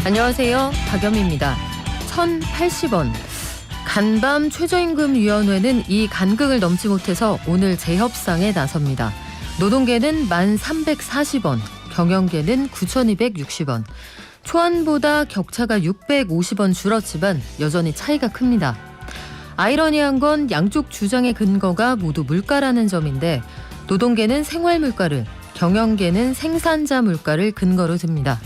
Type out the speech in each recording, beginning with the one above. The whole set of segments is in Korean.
안녕하세요. 박연미입니다. 1,080원. 간밤 최저임금위원회는 이 간극을 넘지 못해서 오늘 재협상에 나섭니다. 노동계는 1,340원, 경영계는 9,260원. 초안보다 격차가 650원 줄었지만 여전히 차이가 큽니다. 아이러니한 건 양쪽 주장의 근거가 모두 물가라는 점인데 노동계는 생활물가를, 경영계는 생산자 물가를 근거로 듭니다.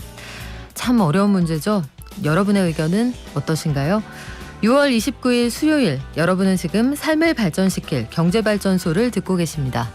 참 어려운 문제죠. 여러분의 의견은 어떠신가요? 6월 29일 수요일, 여러분은 지금 삶을 발전시킬 경제발전소를 듣고 계십니다.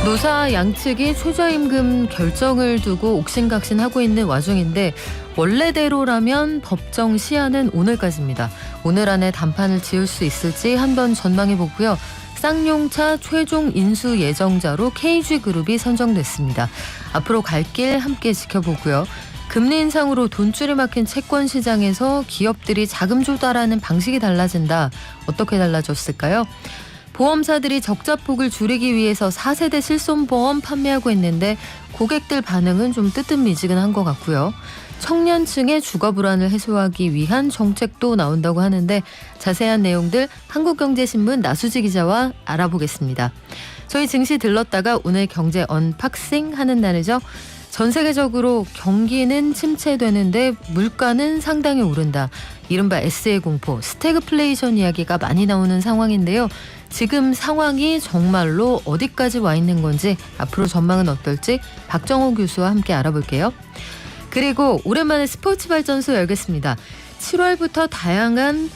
노사 양측이 최저임금 결정을 두고 옥신각신하고 있는 와중인데 원래대로라면 법정 시한은 오늘까지입니다. 오늘 안에 단판을 지을 수 있을지 한번 전망해보고요. 쌍용차 최종 인수 예정자로 KG그룹이 선정됐습니다. 앞으로 갈 길 함께 지켜보고요. 금리 인상으로 돈줄이 막힌 채권 시장에서 기업들이 자금 조달하는 방식이 달라진다. 어떻게 달라졌을까요? 보험사들이 적자폭을 줄이기 위해서 4세대 실손보험 판매하고 있는데 고객들 반응은 좀 뜨뜻미지근한 것 같고요. 청년층의 주거 불안을 해소하기 위한 정책도 나온다고 하는데 자세한 내용들 한국경제신문 나수지 기자와 알아보겠습니다. 저희 증시 들렀다가 오늘 경제 언박싱 하는 날이죠. 전 세계적으로 경기는 침체되는데 물가는 상당히 오른다. 이른바 S의 공포, 스태그플레이션 이야기가 많이 나오는 상황인데요. 지금 상황이 정말로 어디까지 와 있는 건지 앞으로 전망은 어떨지 박정호 교수와 함께 알아볼게요. 그리고 오랜만에 스포츠 발전소 열겠습니다. 7월부터 다양한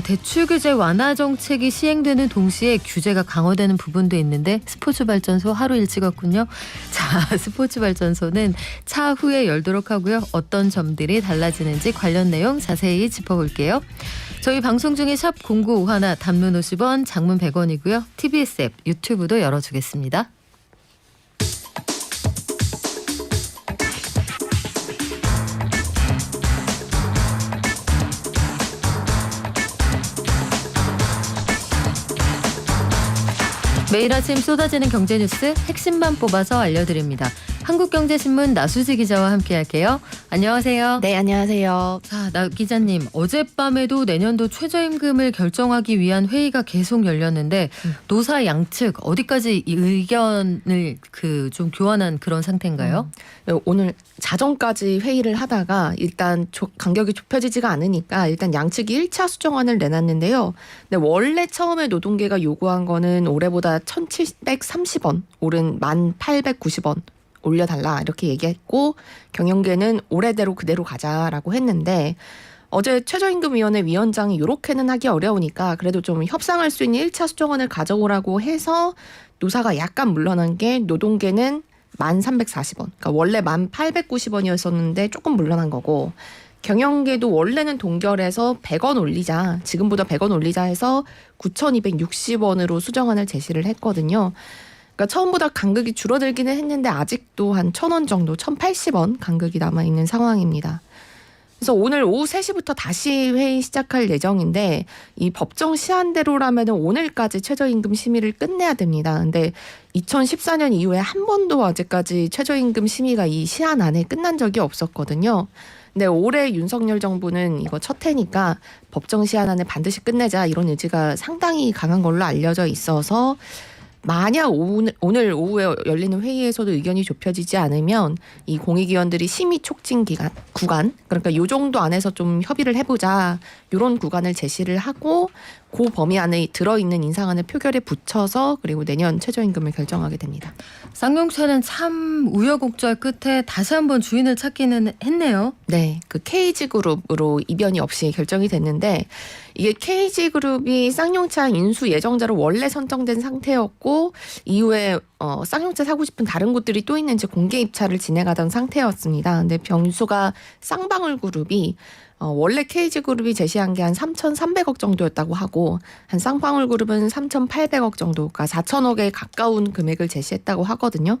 대출 규제 완화 정책이 시행되는 동시에 규제가 강화되는 부분도 있는데 스포츠 발전소 하루 일찍었군요. 자, 스포츠 발전소는 차후에 열도록 하고요. 어떤 점들이 달라지는지 관련 내용 자세히 짚어볼게요. 저희 방송 중에 샵 0951 단문 50원, 장문 100원이고요. TBS 앱, 유튜브도 열어주겠습니다. 매일 아침 쏟아지는 경제 뉴스 핵심만 뽑아서 알려드립니다. 한국경제신문 나수지 기자와 함께할게요. 안녕하세요. 네, 안녕하세요. 자, 나 기자님, 어젯밤에도 내년도 최저임금을 결정하기 위한 회의가 계속 열렸는데 노사 양측 어디까지 이 의견을 좀 교환한 그런 상태인가요? 오늘 자정까지 회의를 하다가 일단 간격이 좁혀지지가 않으니까 일단 양측이 1차 수정안을 내놨는데요. 근데 원래 처음에 노동계가 요구한 거는 올해보다 1,730원 오른 1,890원 올려달라 이렇게 얘기했고 경영계는 올해대로 그대로 가자라고 했는데 어제 최저임금위원회 위원장이 이렇게는 하기 어려우니까 그래도 좀 협상할 수 있는 1차 수정안을 가져오라고 해서 노사가 약간 물러난 게 노동계는 1,340원, 그러니까 원래 1,890원이었었는데 조금 물러난 거고 경영계도 원래는 동결해서 100원 올리자, 지금보다 100원 올리자 해서 9,260원으로 수정안을 제시를 했거든요. 그러니까 처음보다 간극이 줄어들기는 했는데 아직도 한 1,000원 정도, 1,080원 간극이 남아있는 상황입니다. 그래서 오늘 오후 3시부터 다시 회의 시작할 예정인데 이 법정 시한대로라면 오늘까지 최저임금 심의를 끝내야 됩니다. 근데 2014년 이후에 한 번도 아직까지 최저임금 심의가 이 시한 안에 끝난 적이 없었거든요. 근데 올해 윤석열 정부는 이거 첫 해니까 법정 시한 안에 반드시 끝내자 이런 의지가 상당히 강한 걸로 알려져 있어서 만약 오늘 오후에 열리는 회의에서도 의견이 좁혀지지 않으면 이 공익위원들이 심의 촉진 구간, 그러니까 요 정도 안에서 좀 협의를 해보자 이런 구간을 제시를 하고 그 범위 안에 들어있는 인상안을 표결에 붙여서 그리고 내년 최저임금을 결정하게 됩니다. 쌍용차는 참 우여곡절 끝에 다시 한번 주인을 찾기는 했네요. 네, 그 KG그룹으로 이변이 없이 결정이 됐는데 이게 KG그룹이 쌍용차 인수 예정자로 원래 선정된 상태였고 이후에 쌍용차 사고 싶은 다른 곳들이 또 있는지 공개 입찰을 진행하던 상태였습니다. 근데 변수가 쌍방울그룹이 원래 KG그룹이 제시한 게 한 3,300억 정도였다고 하고 한 쌍방울그룹은 3,800억 정도, 그러니까 4,000억에 가까운 금액을 제시했다고 하거든요.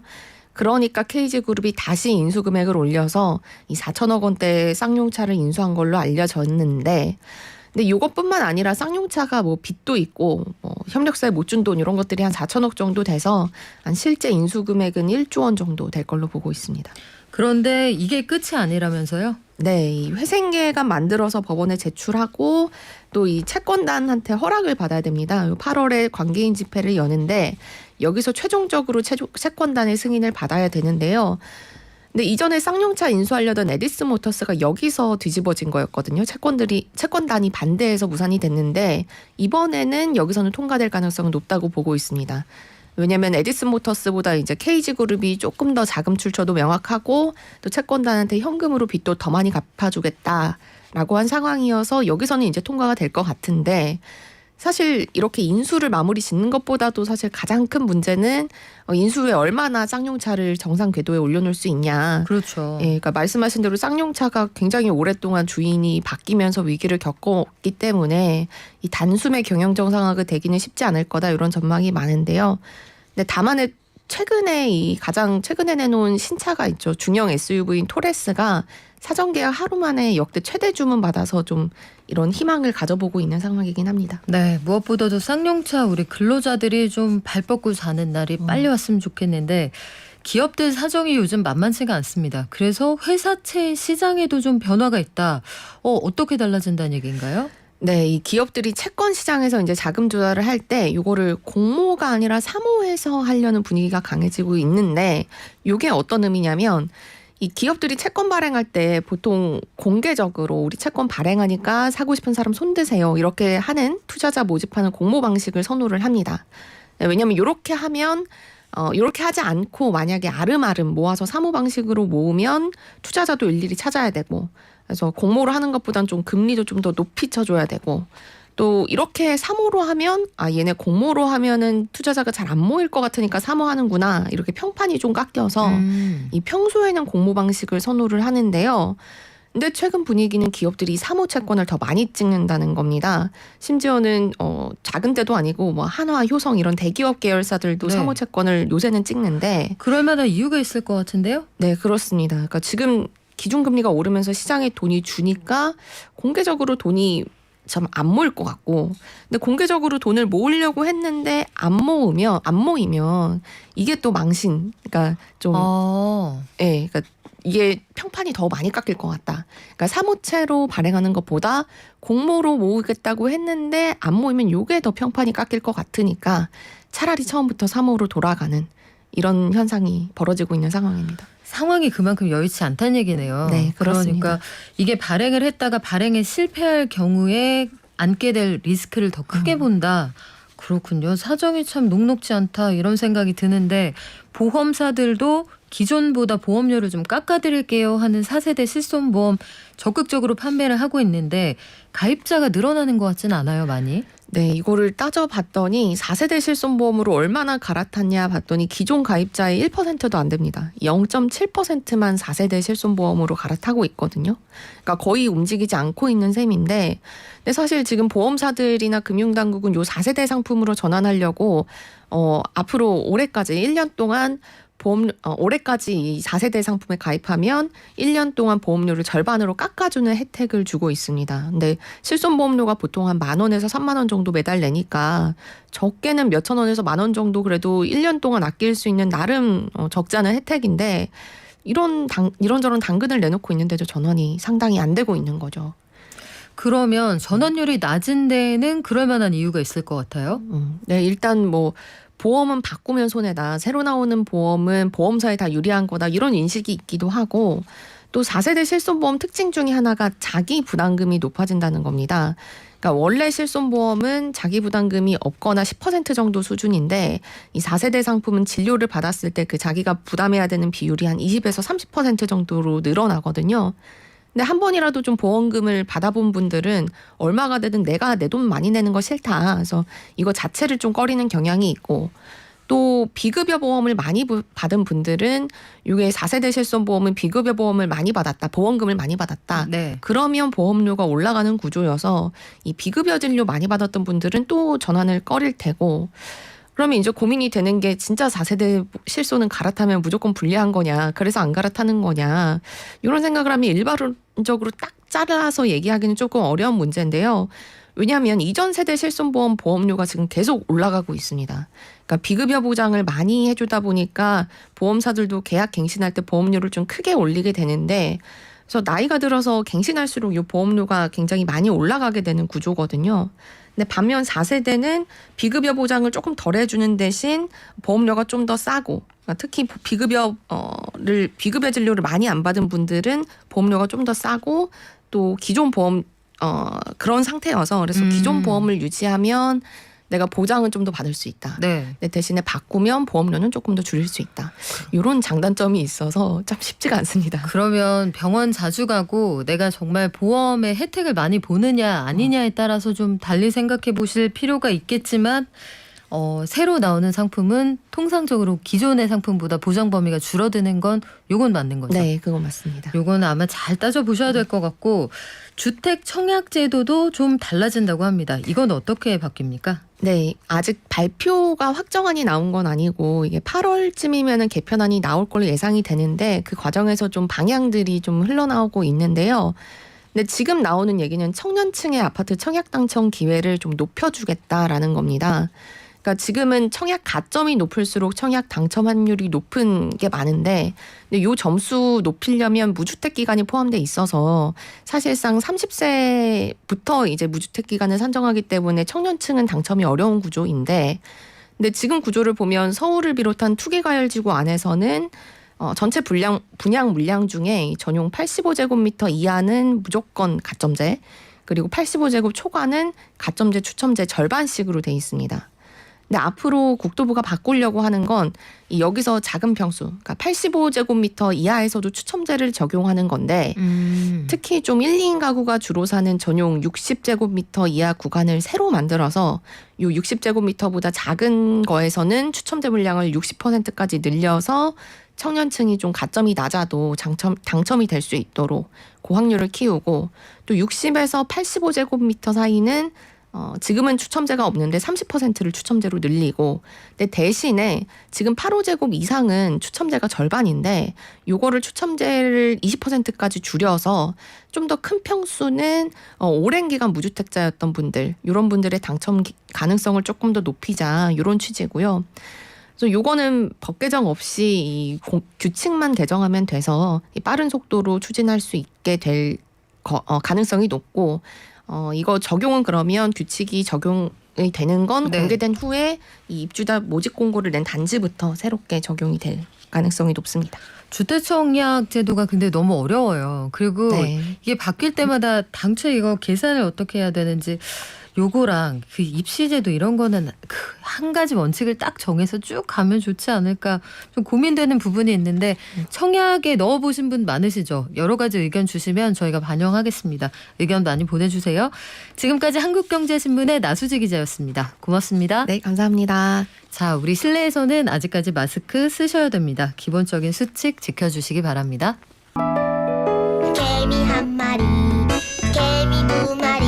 그러니까 KG그룹이 다시 인수 금액을 올려서 이 4,000억 원대 쌍용차를 인수한 걸로 알려졌는데 근데 이것뿐만 아니라 쌍용차가 뭐 빚도 있고 뭐 협력사에 못 준 돈 이런 것들이 한 4천억 정도 돼서 한 실제 인수 금액은 1조 원 정도 될 걸로 보고 있습니다. 그런데 이게 끝이 아니라면서요? 네, 이 회생계획안 만들어서 법원에 제출하고 또 이 채권단한테 허락을 받아야 됩니다. 8월에 관계인 집회를 여는데 여기서 최종적으로 채권단의 승인을 받아야 되는데요. 근데 이전에 쌍용차 인수하려던 에디슨 모터스가 여기서 뒤집어진 거였거든요. 채권단이 반대해서 무산이 됐는데 이번에는 여기서는 통과될 가능성은 높다고 보고 있습니다. 왜냐하면 에디슨 모터스보다 이제 KG그룹이 조금 더 자금 출처도 명확하고 또 채권단한테 현금으로 빚도 더 많이 갚아주겠다라고 한 상황이어서 여기서는 이제 통과가 될 것 같은데 사실 이렇게 인수를 마무리 짓는 것보다도 사실 가장 큰 문제는 인수 후에 얼마나 쌍용차를 정상 궤도에 올려놓을 수 있냐. 그렇죠. 예, 그러니까 말씀하신 대로 쌍용차가 굉장히 오랫동안 주인이 바뀌면서 위기를 겪었기 때문에 이 단숨에 경영 정상화가 되기는 쉽지 않을 거다 이런 전망이 많은데요. 근데 다만 최근에 가장 최근에 내놓은 신차가 있죠. 중형 SUV인 토레스가 사전 계약 하루 만에 역대 최대 주문 받아서 좀 이런 희망을 가져보고 있는 상황이긴 합니다. 네, 무엇보다도 쌍용차 우리 근로자들이 좀 발 뻗고 사는 날이 빨리 왔으면 좋겠는데 기업들 사정이 요즘 만만치가 않습니다. 그래서 회사채 시장에도 좀 변화가 있다. 어떻게 달라진다는 얘기인가요? 네, 이 기업들이 채권 시장에서 이제 자금 조달을 할 때 이거를 공모가 아니라 사모해서 하려는 분위기가 강해지고 있는데 이게 어떤 의미냐면 이 기업들이 채권 발행할 때 보통 공개적으로 우리 채권 발행하니까 사고 싶은 사람 손드세요. 이렇게 하는 투자자 모집하는 공모 방식을 선호를 합니다. 네, 왜냐하면 이렇게 하면 이렇게 하지 않고 만약에 아름아름 모아서 사모 방식으로 모으면 투자자도 일일이 찾아야 되고 그래서 공모로 하는 것보단 좀 금리도 좀 더 높이 쳐줘야 되고 또 이렇게 사모로 하면 얘네 공모로 하면은 투자자가 잘 안 모일 것 같으니까 사모하는구나 이렇게 평판이 좀 깎여서 이 평소에는 공모 방식을 선호를 하는데요. 근데 최근 분위기는 기업들이 사모 채권을 더 많이 찍는다는 겁니다. 심지어는 작은 데도 아니고 뭐 한화, 효성 이런 대기업 계열사들도 네. 사모 채권을 요새는 찍는데 그럴 만한 이유가 있을 것 같은데요? 네, 그렇습니다. 그러니까 지금 기준금리가 오르면서 시장에 돈이 주니까 공개적으로 돈이 참 안 모일 것 같고 근데 공개적으로 돈을 모으려고 했는데 안 모이면 이게 또 망신 그러니까 좀 예, 그러니까 이게 평판이 더 많이 깎일 것 같다. 그러니까 사모채로 발행하는 것보다 공모로 모으겠다고 했는데 안 모이면 이게 더 평판이 깎일 것 같으니까 차라리 처음부터 사모로 돌아가는 이런 현상이 벌어지고 있는 상황입니다. 상황이 그만큼 여의치 않다는 얘기네요. 네, 그렇습니다. 그러니까 이게 발행을 했다가 발행에 실패할 경우에 안게 될 리스크를 더 크게 본다. 그렇군요. 사정이 참 녹록지 않다 이런 생각이 드는데 보험사들도 기존보다 보험료를 좀 깎아드릴게요 하는 4세대 실손보험 적극적으로 판매를 하고 있는데 가입자가 늘어나는 것 같지는 않아요, 많이? 네, 이거를 따져봤더니 4세대 실손보험으로 얼마나 갈아탔냐 봤더니 기존 가입자의 1%도 안 됩니다. 0.7%만 4세대 실손보험으로 갈아타고 있거든요. 그러니까 거의 움직이지 않고 있는 셈인데 근데 사실 지금 보험사들이나 금융당국은 요 4세대 상품으로 전환하려고 앞으로 올해까지 1년 동안 올해까지 이 4세대 상품에 가입하면 1년 동안 보험료를 절반으로 깎아주는 혜택을 주고 있습니다. 근데 실손보험료가 보통 한 10,000원에서 30,000원 정도 매달 내니까 적게는 몇천 원에서 10,000원 정도 그래도 1년 동안 아낄 수 있는 나름 적지 않은 혜택인데 이런저런 당근을 내놓고 있는데도 전환이 상당히 안 되고 있는 거죠. 그러면 전환율이 낮은 데는 그럴 만한 이유가 있을 것 같아요. 네, 일단 뭐 보험은 바꾸면 손해다. 새로 나오는 보험은 보험사에 다 유리한 거다. 이런 인식이 있기도 하고 또 4세대 실손보험 특징 중에 하나가 자기 부담금이 높아진다는 겁니다. 그러니까 원래 실손보험은 자기 부담금이 없거나 10% 정도 수준인데 이 4세대 상품은 진료를 받았을 때 그 자기가 부담해야 되는 비율이 한 20에서 30% 정도로 늘어나거든요. 근데 한 번이라도 좀 보험금을 받아본 분들은 얼마가 되든 내가 내 돈 많이 내는 거 싫다. 그래서 이거 자체를 좀 꺼리는 경향이 있고 또 비급여 보험을 많이 받은 분들은 이게 4세대 실손보험은 비급여 보험을 많이 받았다. 보험금을 많이 받았다. 네. 그러면 보험료가 올라가는 구조여서 이 비급여 진료 많이 받았던 분들은 또 전환을 꺼릴 테고 그러면 이제 고민이 되는 게 진짜 4세대 실손은 갈아타면 무조건 불리한 거냐. 그래서 안 갈아타는 거냐. 이런 생각을 하면 일반적으로 딱 잘라서 얘기하기는 조금 어려운 문제인데요. 왜냐하면 이전 세대 실손보험 보험료가 지금 계속 올라가고 있습니다. 그러니까 비급여 보장을 많이 해주다 보니까 보험사들도 계약 갱신할 때 보험료를 좀 크게 올리게 되는데, 그래서 나이가 들어서 갱신할수록 이 보험료가 굉장히 많이 올라가게 되는 구조거든요. 근데 반면 4세대는 비급여 보장을 조금 덜 해주는 대신 보험료가 좀 더 싸고, 그러니까 특히 비급여 진료를 많이 안 받은 분들은 보험료가 좀 더 싸고, 또 기존 보험 그런 상태여서, 그래서 기존 보험을 유지하면 내가 보장은 좀 더 받을 수 있다. 네. 근데 대신에 바꾸면 보험료는 조금 더 줄일 수 있다. 이런 장단점이 있어서 참 쉽지가 않습니다. 그러면 병원 자주 가고 내가 정말 보험의 혜택을 많이 보느냐 아니냐에 따라서 좀 달리 생각해 보실 필요가 있겠지만 새로 나오는 상품은 통상적으로 기존의 상품보다 보장 범위가 줄어드는 건 요건 맞는 거죠? 네, 그건 맞습니다. 요건 아마 잘 따져보셔야 될 것 같고, 주택 청약 제도도 좀 달라진다고 합니다. 이건 어떻게 바뀝니까? 네, 아직 발표가 확정안이 나온 건 아니고 이게 8월쯤이면은 개편안이 나올 걸로 예상이 되는데, 그 과정에서 좀 방향들이 좀 흘러나오고 있는데요. 근데 지금 나오는 얘기는 청년층의 아파트 청약 당첨 기회를 좀 높여주겠다라는 겁니다. 그러니까 지금은 청약 가점이 높을수록 청약 당첨 확률이 높은 게 많은데, 근데 요 점수 높이려면 무주택 기간이 포함돼 있어서 사실상 30세부터 이제 무주택 기간을 산정하기 때문에 청년층은 당첨이 어려운 구조인데, 근데 지금 구조를 보면 서울을 비롯한 투기과열지구 안에서는 전체 분양 물량 중에 전용 85제곱미터 이하는 무조건 가점제, 그리고 85제곱 초과는 가점제 추첨제 절반씩으로 돼 있습니다. 근데 앞으로 국토부가 바꾸려고 하는 건 여기서 작은 평수, 그러니까 85제곱미터 이하에서도 추첨제를 적용하는 건데, 특히 좀 1, 2인 가구가 주로 사는 전용 60제곱미터 이하 구간을 새로 만들어서 이 60제곱미터보다 작은 거에서는 추첨제 물량을 60%까지 늘려서 청년층이 좀 가점이 낮아도 당첨이 될 수 있도록 그 확률을 키우고, 또 60에서 85제곱미터 사이는 지금은 추첨제가 없는데 30%를 추첨제로 늘리고, 근데 대신에 지금 8호제곱 이상은 추첨제가 절반인데 요거를 추첨제를 20%까지 줄여서 좀 더 큰 평수는 오랜 기간 무주택자였던 분들, 이런 분들의 당첨 가능성을 조금 더 높이자, 이런 취지고요. 그래서 요거는 법 개정 없이 규칙만 개정하면 돼서 빠른 속도로 추진할 수 있게 될 가능성이 높고, 이거 적용은 그러면 규칙이 적용이 되는 건 네. 공개된 후에 이 입주자 모집 공고를 낸 단지부터 새롭게 적용이 될 가능성이 높습니다. 주택 청약 제도가 근데 너무 어려워요. 그리고 네. 이게 바뀔 때마다 당초에 이거 계산을 어떻게 해야 되는지, 요거랑 그 입시제도 이런 거는 한 가지 원칙을 딱 정해서 쭉 가면 좋지 않을까 좀 고민되는 부분이 있는데, 청약에 넣어보신 분 많으시죠? 여러 가지 의견 주시면 저희가 반영하겠습니다. 의견 많이 보내주세요. 지금까지 한국경제신문의 나수지 기자였습니다. 고맙습니다. 네, 감사합니다. 자, 우리 실내에서는 아직까지 마스크 쓰셔야 됩니다. 기본적인 수칙 지켜주시기 바랍니다. 개미 한 마리, 개미 두 마리,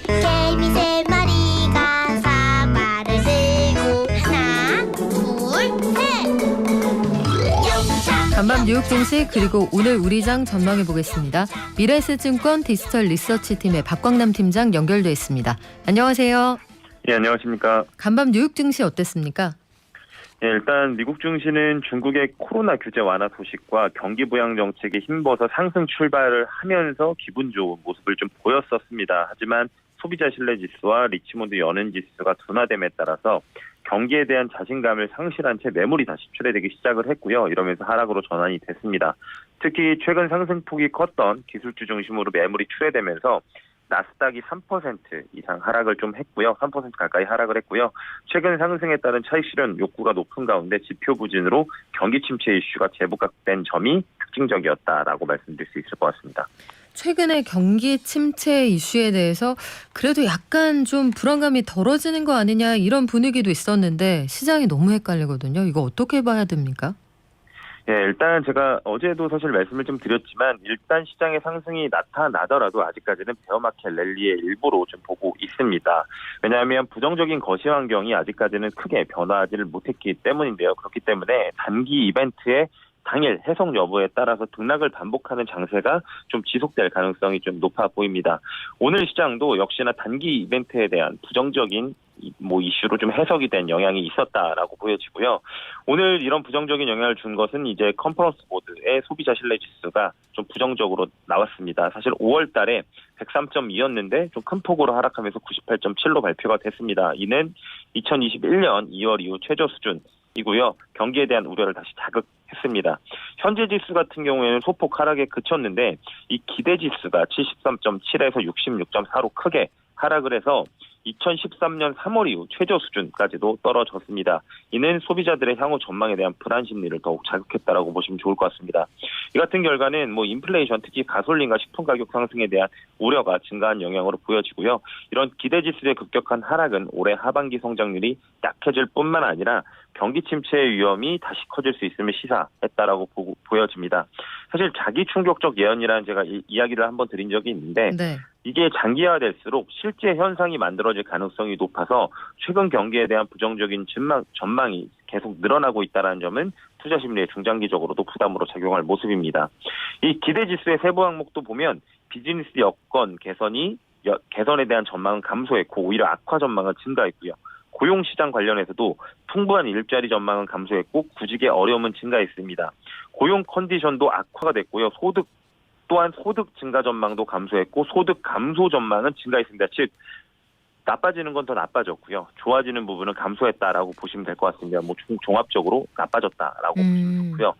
개미 세 마리가 사과를 들고 하나, 둘, 셋. 영차. 간밤 뉴욕 증시 그리고 오늘 우리장 전망해 보겠습니다. 미래에셋증권 디지털 리서치 팀의 박광남 팀장 연결돼 있습니다. 안녕하세요. 예, 안녕하십니까. 간밤 뉴욕 증시 어땠습니까? 예, 일단 미국 증시는 중국의 코로나 규제 완화 소식과 경기 부양 정책에 힘입어서 상승 출발을 하면서 기분 좋은 모습을 좀 보였었습니다. 하지만 소비자 신뢰 지수와 리치몬드 연은 지수가 둔화됨에 따라서 경기에 대한 자신감을 상실한 채 매물이 다시 출회되기 시작을 했고요. 이러면서 하락으로 전환이 됐습니다. 특히 최근 상승폭이 컸던 기술주 중심으로 매물이 출회되면서 나스닥이 3% 이상 하락을 좀 했고요. 3% 가까이 하락을 했고요. 최근 상승에 따른 차익 실현 욕구가 높은 가운데 지표 부진으로 경기 침체 이슈가 재부각된 점이 특징적이었다라고 말씀드릴 수 있을 것 같습니다. 최근에 경기 침체 이슈에 대해서 그래도 약간 좀 불안감이 덜어지는 거 아니냐 이런 분위기도 있었는데 시장이 너무 헷갈리거든요. 이거 어떻게 봐야 됩니까? 예, 일단 제가 어제도 사실 말씀을 좀 드렸지만 일단 시장의 상승이 나타나더라도 아직까지는 베어마켓 랠리의 일부로 좀 보고 있습니다. 왜냐하면 부정적인 거시 환경이 아직까지는 크게 변화하지를 못했기 때문인데요. 그렇기 때문에 단기 이벤트에 당일 해석 여부에 따라서 등락을 반복하는 장세가 좀 지속될 가능성이 좀 높아 보입니다. 오늘 시장도 역시나 단기 이벤트에 대한 부정적인 이슈로 좀 해석이 된 영향이 있었다라고 보여지고요. 오늘 이런 부정적인 영향을 준 것은 이제 컨퍼런스 보드의 소비자 신뢰 지수가 좀 부정적으로 나왔습니다. 사실 5월 달에 103.2였는데 좀 큰 폭으로 하락하면서 98.7로 발표가 됐습니다. 이는 2021년 2월 이후 최저 수준이고요. 경기에 대한 우려를 다시 자극했습니다. 현재 지수 같은 경우에는 소폭 하락에 그쳤는데 이 기대 지수가 73.7에서 66.4로 크게 하락을 해서 2013년 3월 이후 최저 수준까지도 떨어졌습니다. 이는 소비자들의 향후 전망에 대한 불안 심리를 더욱 자극했다라고 보시면 좋을 것 같습니다. 이 같은 결과는 인플레이션, 특히 가솔린과 식품 가격 상승에 대한 우려가 증가한 영향으로 보여지고요. 이런 기대 지수의 급격한 하락은 올해 하반기 성장률이 약해질 뿐만 아니라 경기 침체의 위험이 다시 커질 수 있음을 시사했다라고 보여집니다. 사실 자기 충격적 예언이라는 제가 이야기를 한번 드린 적이 있는데 네. 이게 장기화될수록 실제 현상이 만들어질 가능성이 높아서 최근 경기에 대한 부정적인 전망이 계속 늘어나고 있다는 점은 투자 심리에 중장기적으로도 부담으로 작용할 모습입니다. 이 기대지수의 세부 항목도 보면 비즈니스 여건 개선에 대한 전망은 감소했고 오히려 악화 전망은 증가했고요. 고용시장 관련해서도 풍부한 일자리 전망은 감소했고 구직의 어려움은 증가했습니다. 고용 컨디션도 악화가 됐고요. 또한 소득 증가 전망도 감소했고 소득 감소 전망은 증가했습니다. 즉 나빠지는 건 더 나빠졌고요. 좋아지는 부분은 감소했다라고 보시면 될 것 같습니다. 종합적으로 나빠졌다라고 보시면 좋고요.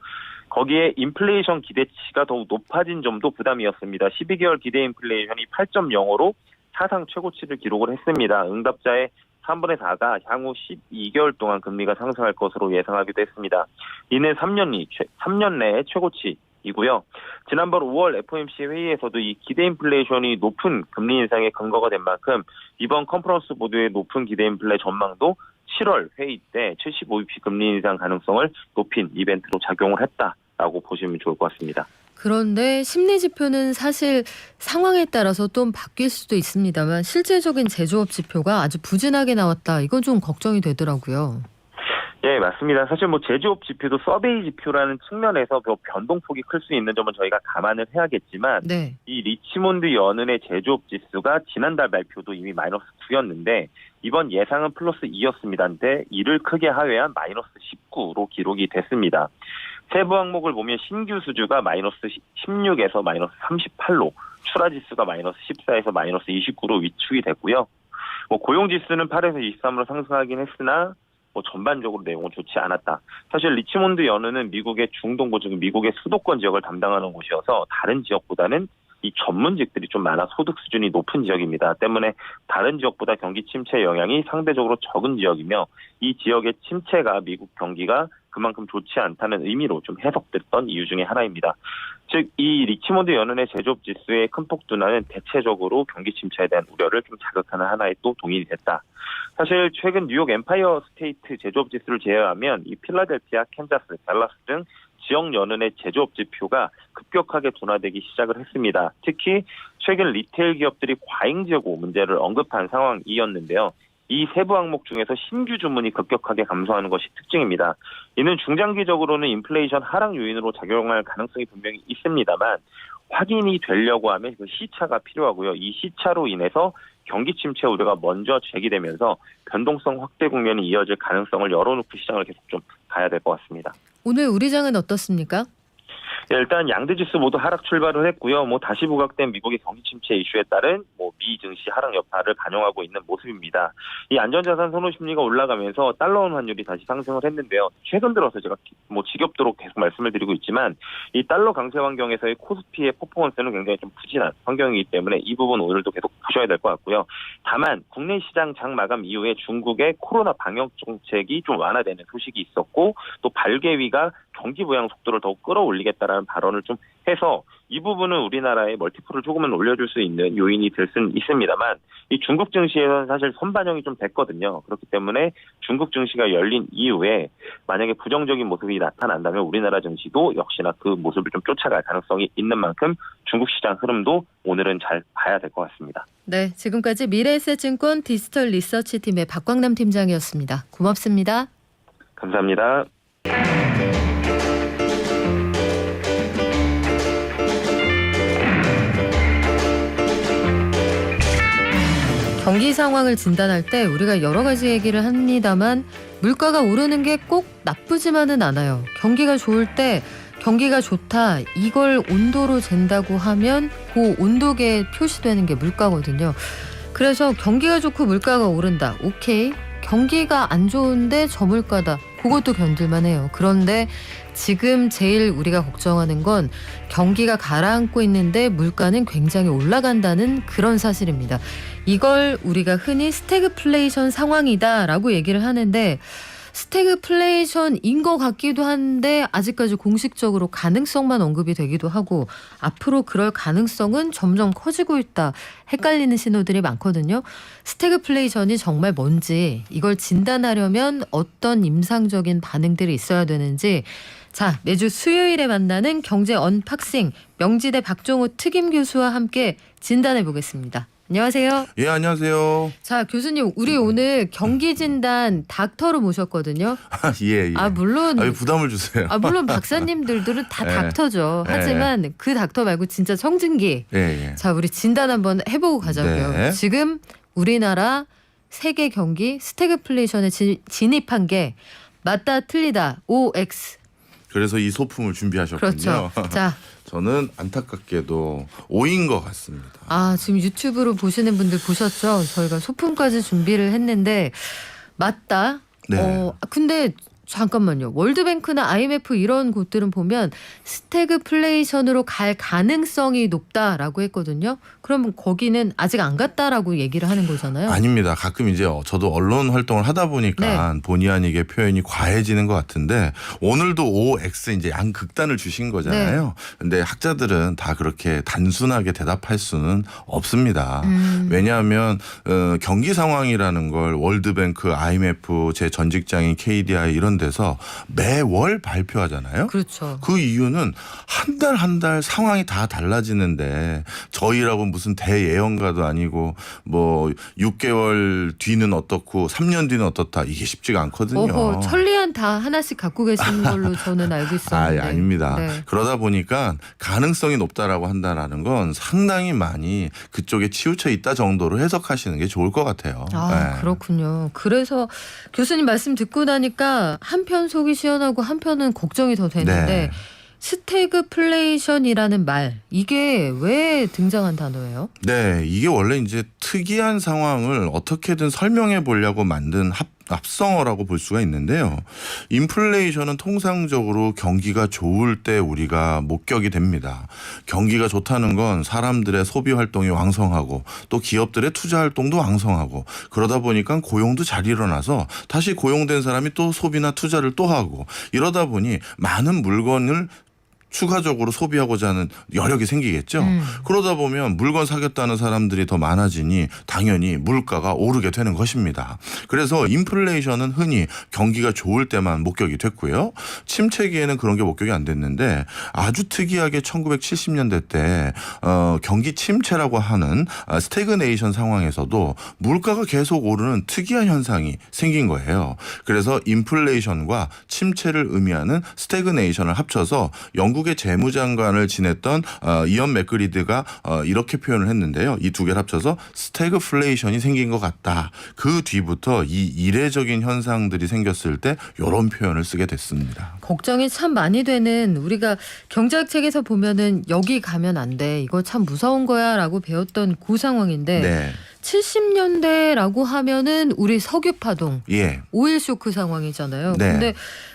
거기에 인플레이션 기대치가 더욱 높아진 점도 부담이었습니다. 12개월 기대 인플레이션이 8.0으로 사상 최고치를 기록을 했습니다. 응답자의 3분의 4가 향후 12개월 동안 금리가 상승할 것으로 예상하기도 했습니다. 이는 3년 내의 최고치이고요. 지난번 5월 FOMC 회의에서도 이 기대 인플레이션이 높은 금리 인상의 근거가 된 만큼 이번 컨퍼런스 보드의 높은 기대 인플레 전망도 7월 회의 때 75bp 금리 인상 가능성을 높인 이벤트로 작용을 했다라고 보시면 좋을 것 같습니다. 그런데 심리 지표는 사실 상황에 따라서 또 바뀔 수도 있습니다만 실질적인 제조업 지표가 아주 부진하게 나왔다. 이건 좀 걱정이 되더라고요. 예, 맞습니다. 사실 제조업 지표도 서베이 지표라는 측면에서 변동폭이 클 수 있는 점은 저희가 감안을 해야겠지만 네. 이 리치몬드 연은의 제조업 지수가 지난달 발표도 이미 마이너스 9였는데 이번 예상은 플러스 2였습니다. 근데 이를 크게 하회한 마이너스 19로 기록이 됐습니다. 세부 항목을 보면 신규 수주가 마이너스 16에서 마이너스 38로 출하 지수가 마이너스 14에서 마이너스 29로 위축이 됐고요. 고용 지수는 8에서 23으로 상승하긴 했으나 전반적으로 내용은 좋지 않았다. 사실 리치몬드 연은은 미국의 중동부, 즉 미국의 수도권 지역을 담당하는 곳이어서 다른 지역보다는 이 전문직들이 좀 많아 소득 수준이 높은 지역입니다. 때문에 다른 지역보다 경기 침체 영향이 상대적으로 적은 지역이며 이 지역의 침체가 미국 경기가 그만큼 좋지 않다는 의미로 좀 해석됐던 이유 중에 하나입니다. 즉 이 리치몬드 연은의 제조업 지수의 큰 폭 둔화는 대체적으로 경기 침체에 대한 우려를 좀 자극하는 하나의 또 동인이 됐다. 사실 최근 뉴욕 엠파이어 스테이트 제조업 지수를 제외하면 이 필라델피아, 캔자스, 댈러스 등 지역 연은의 제조업 지표가 급격하게 둔화되기 시작을 했습니다. 특히 최근 리테일 기업들이 과잉 재고 문제를 언급한 상황이었는데요. 이 세부 항목 중에서 신규 주문이 급격하게 감소하는 것이 특징입니다. 이는 중장기적으로는 인플레이션 하락 요인으로 작용할 가능성이 분명히 있습니다만 확인이 되려고 하면 그 시차가 필요하고요. 이 시차로 인해서 경기 침체 우려가 먼저 제기되면서 변동성 확대 국면이 이어질 가능성을 열어놓고 시장을 계속 좀 가야 될 것 같습니다. 오늘 우리장은 어떻습니까? 일단 양대 지수 모두 하락 출발을 했고요. 다시 부각된 미국의 경기 침체 이슈에 따른 미 증시 하락 여파를 반영하고 있는 모습입니다. 이 안전자산 선호 심리가 올라가면서 달러원 환율이 다시 상승을 했는데요. 최근 들어서 제가 지겹도록 계속 말씀을 드리고 있지만 이 달러 강세 환경에서의 코스피의 퍼포먼스는 굉장히 좀 부진한 환경이기 때문에 이 부분 오늘도 계속 보셔야 될 것 같고요. 다만 국내 시장 장 마감 이후에 중국의 코로나 방역 정책이 좀 완화되는 소식이 있었고 또 발개위가 경기 부양 속도를 더욱 끌어올리겠다라는 발언을 좀 해서 이 부분은 우리나라의 멀티플을 조금은 올려줄 수 있는 요인이 될 수는 있습니다만 이 중국 증시에서는 사실 선반영이 좀 됐거든요. 그렇기 때문에 중국 증시가 열린 이후에 만약에 부정적인 모습이 나타난다면 우리나라 증시도 역시나 그 모습을 좀 쫓아갈 가능성이 있는 만큼 중국 시장 흐름도 오늘은 잘 봐야 될 것 같습니다. 네, 지금까지 미래에셋증권 디지털 리서치 팀의 박광남 팀장이었습니다. 고맙습니다. 감사합니다. 경기 상황을 진단할 때 우리가 여러 가지 얘기를 합니다만 물가가 오르는 게 꼭 나쁘지만은 않아요. 경기가 좋을 때 경기가 좋다 이걸 온도로 잰다고 하면 그 온도계에 표시되는 게 물가거든요. 그래서 경기가 좋고 물가가 오른다. 오케이. 경기가 안 좋은데 저물가다. 그것도 견딜만 해요. 그런데 지금 제일 우리가 걱정하는 건 경기가 가라앉고 있는데 물가는 굉장히 올라간다는 그런 사실입니다. 이걸 우리가 흔히 스태그플레이션 상황이다라고 얘기를 하는데 스태그플레이션인 것 같기도 한데 아직까지 공식적으로 가능성만 언급이 되기도 하고 앞으로 그럴 가능성은 점점 커지고 있다. 헷갈리는 신호들이 많거든요. 스태그플레이션이 정말 뭔지 이걸 진단하려면 어떤 임상적인 반응들이 있어야 되는지 자 매주 수요일에 만나는 경제 언박싱 명지대 박종호 특임 교수와 함께 진단해 보겠습니다. 안녕하세요. 예, 안녕하세요. 자 교수님 우리 오늘 경기 진단 닥터로 모셨거든요. 예, 예. 물론 부담을 주세요. 물론 박사님들은 다 예. 닥터죠. 하지만 그 닥터 말고 진짜 청진기. 예, 예. 자 우리 진단 한번 해보고 가자고요. 네. 지금 우리나라 세계 경기 스태그플레이션에 진입한 게 맞다 틀리다 OX. 그래서 이 소품을 준비하셨군요. 그렇죠. 자. 저는 안타깝게도 O인 것 같습니다. 지금 유튜브로 보시는 분들 보셨죠? 저희가 소품까지 준비를 했는데 맞다. 네. 근데 잠깐만요. 월드뱅크나 IMF 이런 곳들은 보면 스태그플레이션으로 갈 가능성이 높다라고 했거든요. 그러면 거기는 아직 안 갔다라고 얘기를 하는 거잖아요. 아닙니다. 가끔 이제 저도 언론 활동을 하다 보니까 본의 아니게 표현이 과해지는 것 같은데 오늘도 OX 이제 양극단을 주신 거잖아요. 근데 학자들은 다 그렇게 단순하게 대답할 수는 없습니다. 왜냐하면 경기 상황이라는 걸 월드뱅크, IMF, 제 전 직장인 KDI 이런 데서 매월 발표하잖아요. 그렇죠. 그 이유는 한 달 한 달 상황이 다 달라지는데 저희라고 무슨 대예언가도 아니고 뭐 6개월 뒤는 어떻고 3년 뒤는 어떻다 이게 쉽지가 않거든요. 천리안 다 하나씩 갖고 계신 걸로 저는 알고 있었는데. 아닙니다. 네. 그러다 보니까 가능성이 높다라고 한다라는 건 상당히 많이 그쪽에 치우쳐 있다 정도로 해석하시는 게 좋을 것 같아요. 네. 그렇군요. 그래서 교수님 말씀 듣고 나니까 한편 속이 시원하고 한편은 걱정이 더 되는데 네. 스태그플레이션이라는 말 이게 왜 등장한 단어예요? 네, 이게 원래 이제 특이한 상황을 어떻게든 설명해 보려고 만든 합성어라고 볼 수가 있는데요. 인플레이션은 통상적으로 경기가 좋을 때 우리가 목격이 됩니다. 경기가 좋다는 건 사람들의 소비 활동이 왕성하고 또 기업들의 투자 활동도 왕성하고 그러다 보니까 고용도 잘 일어나서 다시 고용된 사람이 또 소비나 투자를 또 하고 이러다 보니 많은 물건을 추가적으로 소비하고자 하는 여력이 생기겠죠. 그러다 보면 물건 사겠다는 사람들이 더 많아지니 당연히 물가가 오르게 되는 것입니다. 그래서 인플레이션은 흔히 경기가 좋을 때만 목격이 됐고요. 침체기에는 그런 게 목격이 안 됐는데 아주 특이하게 1970년대 때 경기 침체라고 하는 스태그네이션 상황에서도 물가가 계속 오르는 특이한 현상이 생긴 거예요. 그래서 인플레이션과 침체를 의미하는 스태그네이션을 합쳐서 영국의 재무장관을 지냈던 이언 맥그리드가 이렇게 표현을 했는데요. 이 두 개를 합쳐서 스태그플레이션이 생긴 것 같다. 그 뒤부터 이 이례적인 현상들이 생겼을 때 이런 표현을 쓰게 됐습니다. 걱정이 참 많이 되는 우리가 경제학 책에서 보면은 여기 가면 안 돼. 이거 참 무서운 거야 라고 배웠던 그 상황인데 네. 70년대라고 하면은 우리 석유파동, 예. 오일 쇼크 상황이잖아요. 네. 근데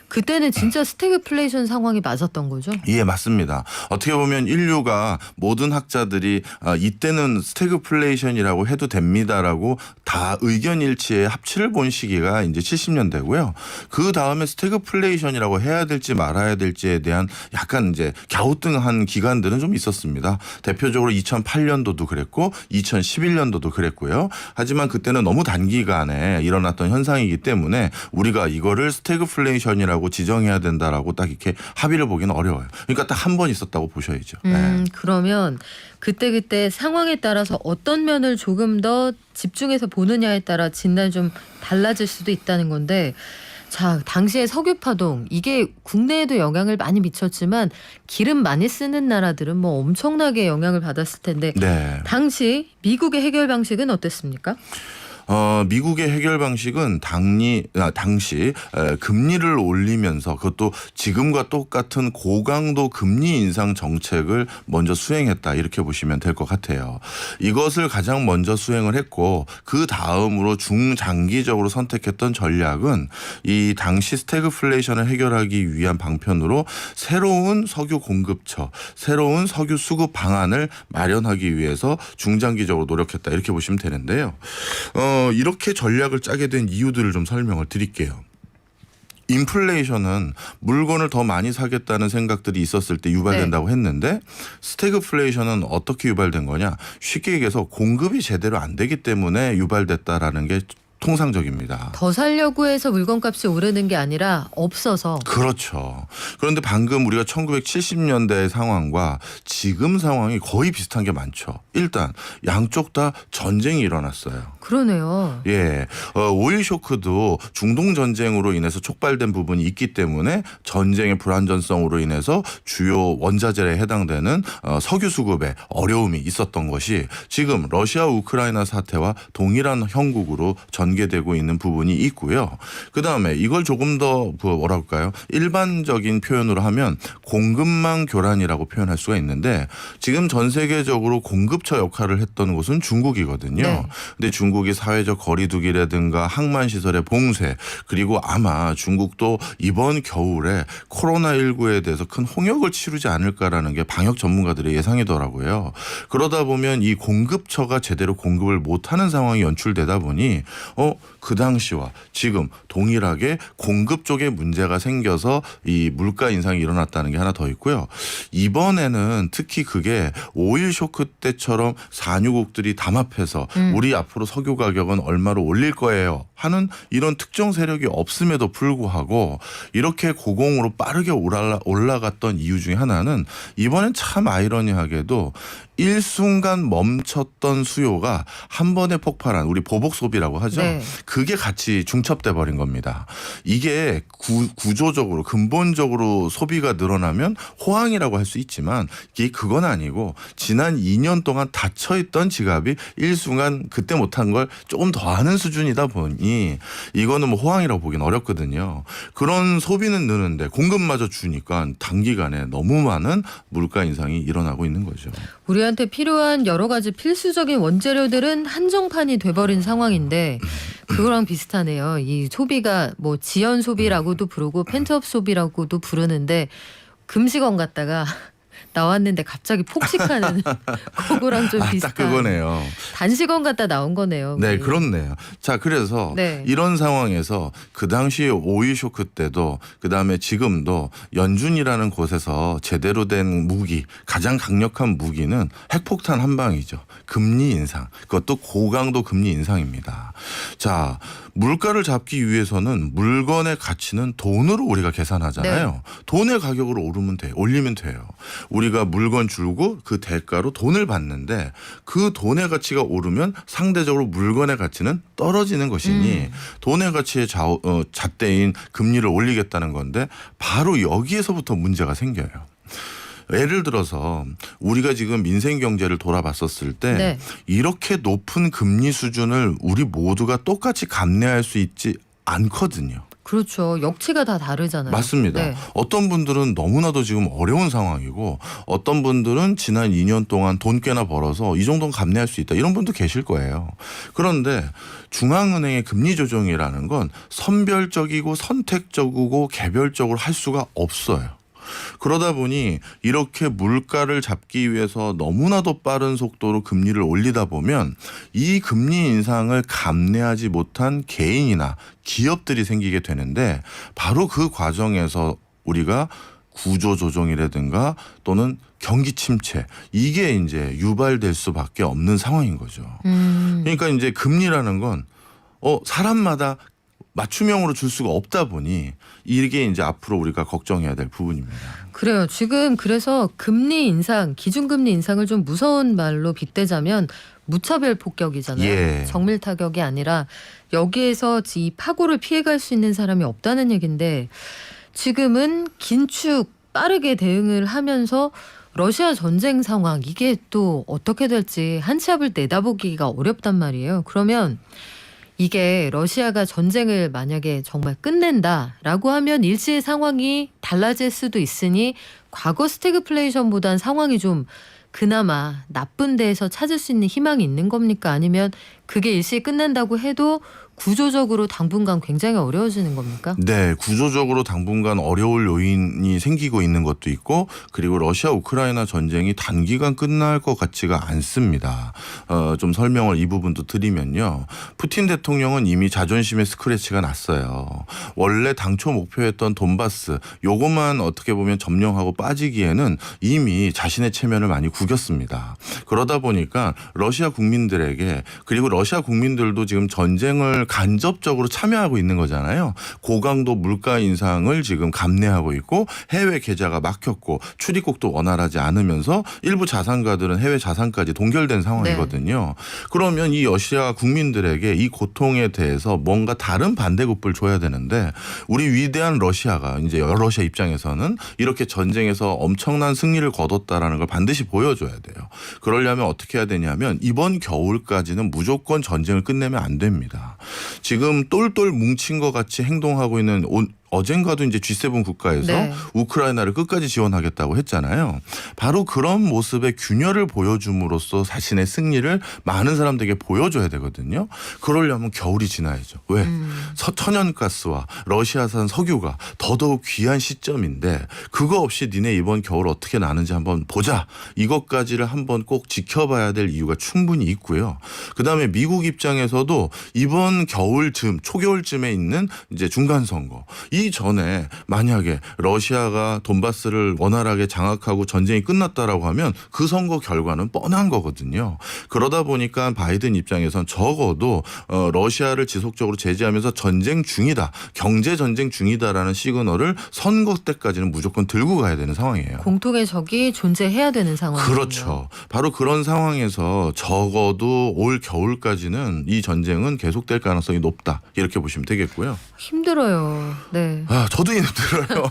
그때는 진짜 스태그플레이션 상황이 맞았던 거죠? 예, 맞습니다. 어떻게 보면 인류가 모든 학자들이 이때는 스태그플레이션이라고 해도 됩니다라고 다 의견 일치에 합치를 본 시기가 이제 70년대고요. 그 다음에 스태그플레이션이라고 해야 될지 말아야 될지에 대한 약간 이제 갸우뚱한 기간들은 좀 있었습니다. 대표적으로 2008년도도 그랬고 2011년도도 그랬고요. 하지만 그때는 너무 단기간에 일어났던 현상이기 때문에 우리가 이거를 스태그플레이션이라고 지정해야 된다라고 딱 이렇게 합의를 보기는 어려워요. 그러니까 딱 한 번 있었다고 보셔야죠. 네. 그러면 그때 상황에 따라서 어떤 면을 조금 더 집중해서 보느냐에 따라 진단이 좀 달라질 수도 있다는 건데 자, 당시에 석유 파동 이게 국내에도 영향을 많이 미쳤지만 기름 많이 쓰는 나라들은 뭐 엄청나게 영향을 받았을 텐데 네. 당시 미국의 해결 방식은 어땠습니까? 미국의 해결 방식은 당시 금리를 올리면서 그것도 지금과 똑같은 고강도 금리 인상 정책을 먼저 수행했다 이렇게 보시면 될 것 같아요. 이것을 가장 먼저 수행을 했고 그 다음으로 중장기적으로 선택했던 전략은 이 당시 스태그플레이션을 해결하기 위한 방편으로 새로운 석유 공급처, 새로운 석유 수급 방안을 마련하기 위해서 중장기적으로 노력했다 이렇게 보시면 되는데요. 이렇게 전략을 짜게 된 이유들을 좀 설명을 드릴게요. 인플레이션은 물건을 더 많이 사겠다는 생각들이 있었을 때 유발된다고 했는데 스태그플레이션은 어떻게 유발된 거냐? 쉽게 얘기해서 공급이 제대로 안 되기 때문에 유발됐다라는 게 통상적입니다. 더 살려고 해서 물건값이 오르는 게 아니라 없어서. 그렇죠. 그런데 방금 우리가 1970년대의 상황과 지금 상황이 거의 비슷한 게 많죠. 일단 양쪽 다 전쟁이 일어났어요. 그러네요. 예, 오일 쇼크도 중동 전쟁으로 인해서 촉발된 부분이 있기 때문에 전쟁의 불안전성으로 인해서 주요 원자재에 해당되는 석유 수급에 어려움이 있었던 것이 지금 러시아 우크라이나 사태와 동일한 형국으로 전개되고 있는 부분이 있고요. 그다음에 이걸 조금 더 뭐라 할까요? 일반적인 표현으로 하면 공급망 교란이라고 표현할 수가 있는데 지금 전 세계적으로 공급처 역할을 했던 곳은 중국이거든요. 네. 근데 중국이 사회적 거리두기라든가 항만 시설의 봉쇄 그리고 아마 중국도 이번 겨울에 코로나19에 대해서 큰 홍역을 치르지 않을까라는 게 방역 전문가들의 예상이더라고요. 그러다 보면 이 공급처가 제대로 공급을 못하는 상황이 연출되다 보니 그 당시와 지금 동일하게 공급 쪽에 문제가 생겨서 이 물가 인상이 일어났다는 게 하나 더 있고요. 이번에는 특히 그게 오일 쇼크 때처럼 산유국들이 담합해서 우리 앞으로 석유 가격은 얼마로 올릴 거예요 하는 이런 특정 세력이 없음에도 불구하고 이렇게 고공으로 빠르게 올라갔던 이유 중에 하나는 이번엔 참 아이러니하게도 일순간 멈췄던 수요가 한 번에 폭발한 우리 보복 소비라고 하죠. 네. 그게 같이 중첩돼 버린 겁니다. 이게 구조적으로 근본적으로 소비가 늘어나면 호황이라고 할 수 있지만 이게 그건 아니고 지난 2년 동안 닫혀있던 지갑이 일순간 그때 못한 걸 조금 더 하는 수준이다 보니 이거는 뭐 호황이라고 보기는 어렵거든요. 그런 소비는 느는데 공급마저 주니까 단기간에 너무 많은 물가 인상이 일어나고 있는 거죠. 우리한테 필요한 여러 가지 필수적인 원재료들은 한정판이 돼버린 상황인데 그거랑 비슷하네요. 이 소비가 뭐 지연 소비라고도 부르고 펜트업 소비라고도 부르는데 금식원 갔다가 나왔는데 갑자기 폭식하는 그거랑 좀 딱 비슷한. 그거네요. 단식원 갔다 나온 거네요. 네, 우리. 그렇네요. 자, 그래서 네. 이런 상황에서 그 당시 오일 쇼크 때도 그다음에 지금도 연준이라는 곳에서 제대로 된 무기, 가장 강력한 무기는 핵폭탄 한 방이죠. 금리 인상. 그것도 고강도 금리 인상입니다. 자, 물가를 잡기 위해서는 물건의 가치는 돈으로 우리가 계산하잖아요. 네. 돈의 가격을 올리면 돼요. 우리가 물건 줄고 그 대가로 돈을 받는데 그 돈의 가치가 오르면 상대적으로 물건의 가치는 떨어지는 것이니 돈의 가치의 잣대인 금리를 올리겠다는 건데 바로 여기에서부터 문제가 생겨요. 예를 들어서 우리가 지금 민생 경제를 돌아봤었을 때 네. 이렇게 높은 금리 수준을 우리 모두가 똑같이 감내할 수 있지 않거든요. 그렇죠. 역치가 다 다르잖아요. 맞습니다. 네. 어떤 분들은 너무나도 지금 어려운 상황이고 어떤 분들은 지난 2년 동안 돈 꽤나 벌어서 이 정도는 감내할 수 있다. 이런 분도 계실 거예요. 그런데 중앙은행의 금리 조정이라는 건 선별적이고 선택적이고 개별적으로 할 수가 없어요. 그러다 보니 이렇게 물가를 잡기 위해서 너무나도 빠른 속도로 금리를 올리다 보면 이 금리 인상을 감내하지 못한 개인이나 기업들이 생기게 되는데 바로 그 과정에서 우리가 구조조정이라든가 또는 경기 침체 이게 이제 유발될 수밖에 없는 상황인 거죠. 그러니까 이제 금리라는 건 사람마다 맞춤형으로 줄 수가 없다 보니 이게 이제 앞으로 우리가 걱정해야 될 부분입니다. 그래요. 지금 그래서 금리 인상, 기준금리 인상을 좀 무서운 말로 빗대자면 무차별 폭격이잖아요. 예. 정밀 타격이 아니라 여기에서 이 파고를 피해갈 수 있는 사람이 없다는 얘기인데 지금은 긴축 빠르게 대응을 하면서 러시아 전쟁 상황 이게 또 어떻게 될지 한 치 앞을 내다보기가 어렵단 말이에요. 그러면 이게 러시아가 전쟁을 만약에 정말 끝낸다라고 하면 일시의 상황이 달라질 수도 있으니 과거 스태그플레이션보단 상황이 좀 그나마 나쁜 데에서 찾을 수 있는 희망이 있는 겁니까? 아니면 그게 일시에 끝낸다고 해도 구조적으로 당분간 굉장히 어려워지는 겁니까? 네, 구조적으로 당분간 어려울 요인이 생기고 있는 것도 있고 그리고 러시아 우크라이나 전쟁이 단기간 끝날 것 같지가 않습니다. 좀 설명을 이 부분도 드리면요. 푸틴 대통령은 이미 자존심의 스크래치가 났어요. 원래 당초 목표였던 돈바스 요것만 어떻게 보면 점령하고 빠지기에는 이미 자신의 체면을 많이 구겼습니다. 그러다 보니까 러시아 국민들에게 그리고 러시아 국민들도 지금 전쟁을 간접적으로 참여하고 있는 거잖아요. 고강도 물가 인상을 지금 감내하고 있고 해외 계좌가 막혔고 출입국도 원활하지 않으면서 일부 자산가들은 해외 자산까지 동결된 상황이거든요. 그러면 이 러시아 국민들에게 이 고통에 대해서 뭔가 다른 반대급부를 줘야 되는데 우리 위대한 러시아가 이제 러시아 입장에서는 이렇게 전쟁에서 엄청난 승리를 거뒀다라는 걸 반드시 보여줘야 돼요. 그러려면 어떻게 해야 되냐면 이번 겨울까지는 무조건 전쟁을 끝내면 안 됩니다. 지금 똘똘 뭉친 것 같이 행동하고 있는 어젠가도 이제 G7 국가에서 네. 우크라이나를 끝까지 지원하겠다고 했잖아요. 바로 그런 모습의 균열을 보여줌으로써 자신의 승리를 많은 사람들에게 보여줘야 되거든요. 그러려면 겨울이 지나야죠. 왜? 천연가스와 러시아산 석유가 더더욱 귀한 시점인데 그거 없이 니네 이번 겨울 어떻게 나는지 한번 보자. 이것까지를 한번 꼭 지켜봐야 될 이유가 충분히 있고요. 그다음에 미국 입장에서도 이번 겨울쯤 초겨울쯤에 있는 이제 중간 선거 이전에 만약에 러시아가 돈바스를 원활하게 장악하고 전쟁이 끝났다라고 하면 그 선거 결과는 뻔한 거거든요. 그러다 보니까 바이든 입장에선 적어도 러시아를 지속적으로 제재하면서 전쟁 중이다. 경제 전쟁 중이다라는 시그널을 선거 때까지는 무조건 들고 가야 되는 상황이에요. 공통의 적이 존재해야 되는 상황이군요. 그렇죠. 바로 그런 상황에서 적어도 올 겨울까지는 이 전쟁은 계속될 가능성이 높다. 이렇게 보시면 되겠고요. 힘들어요. 네. 저도 힘들어요.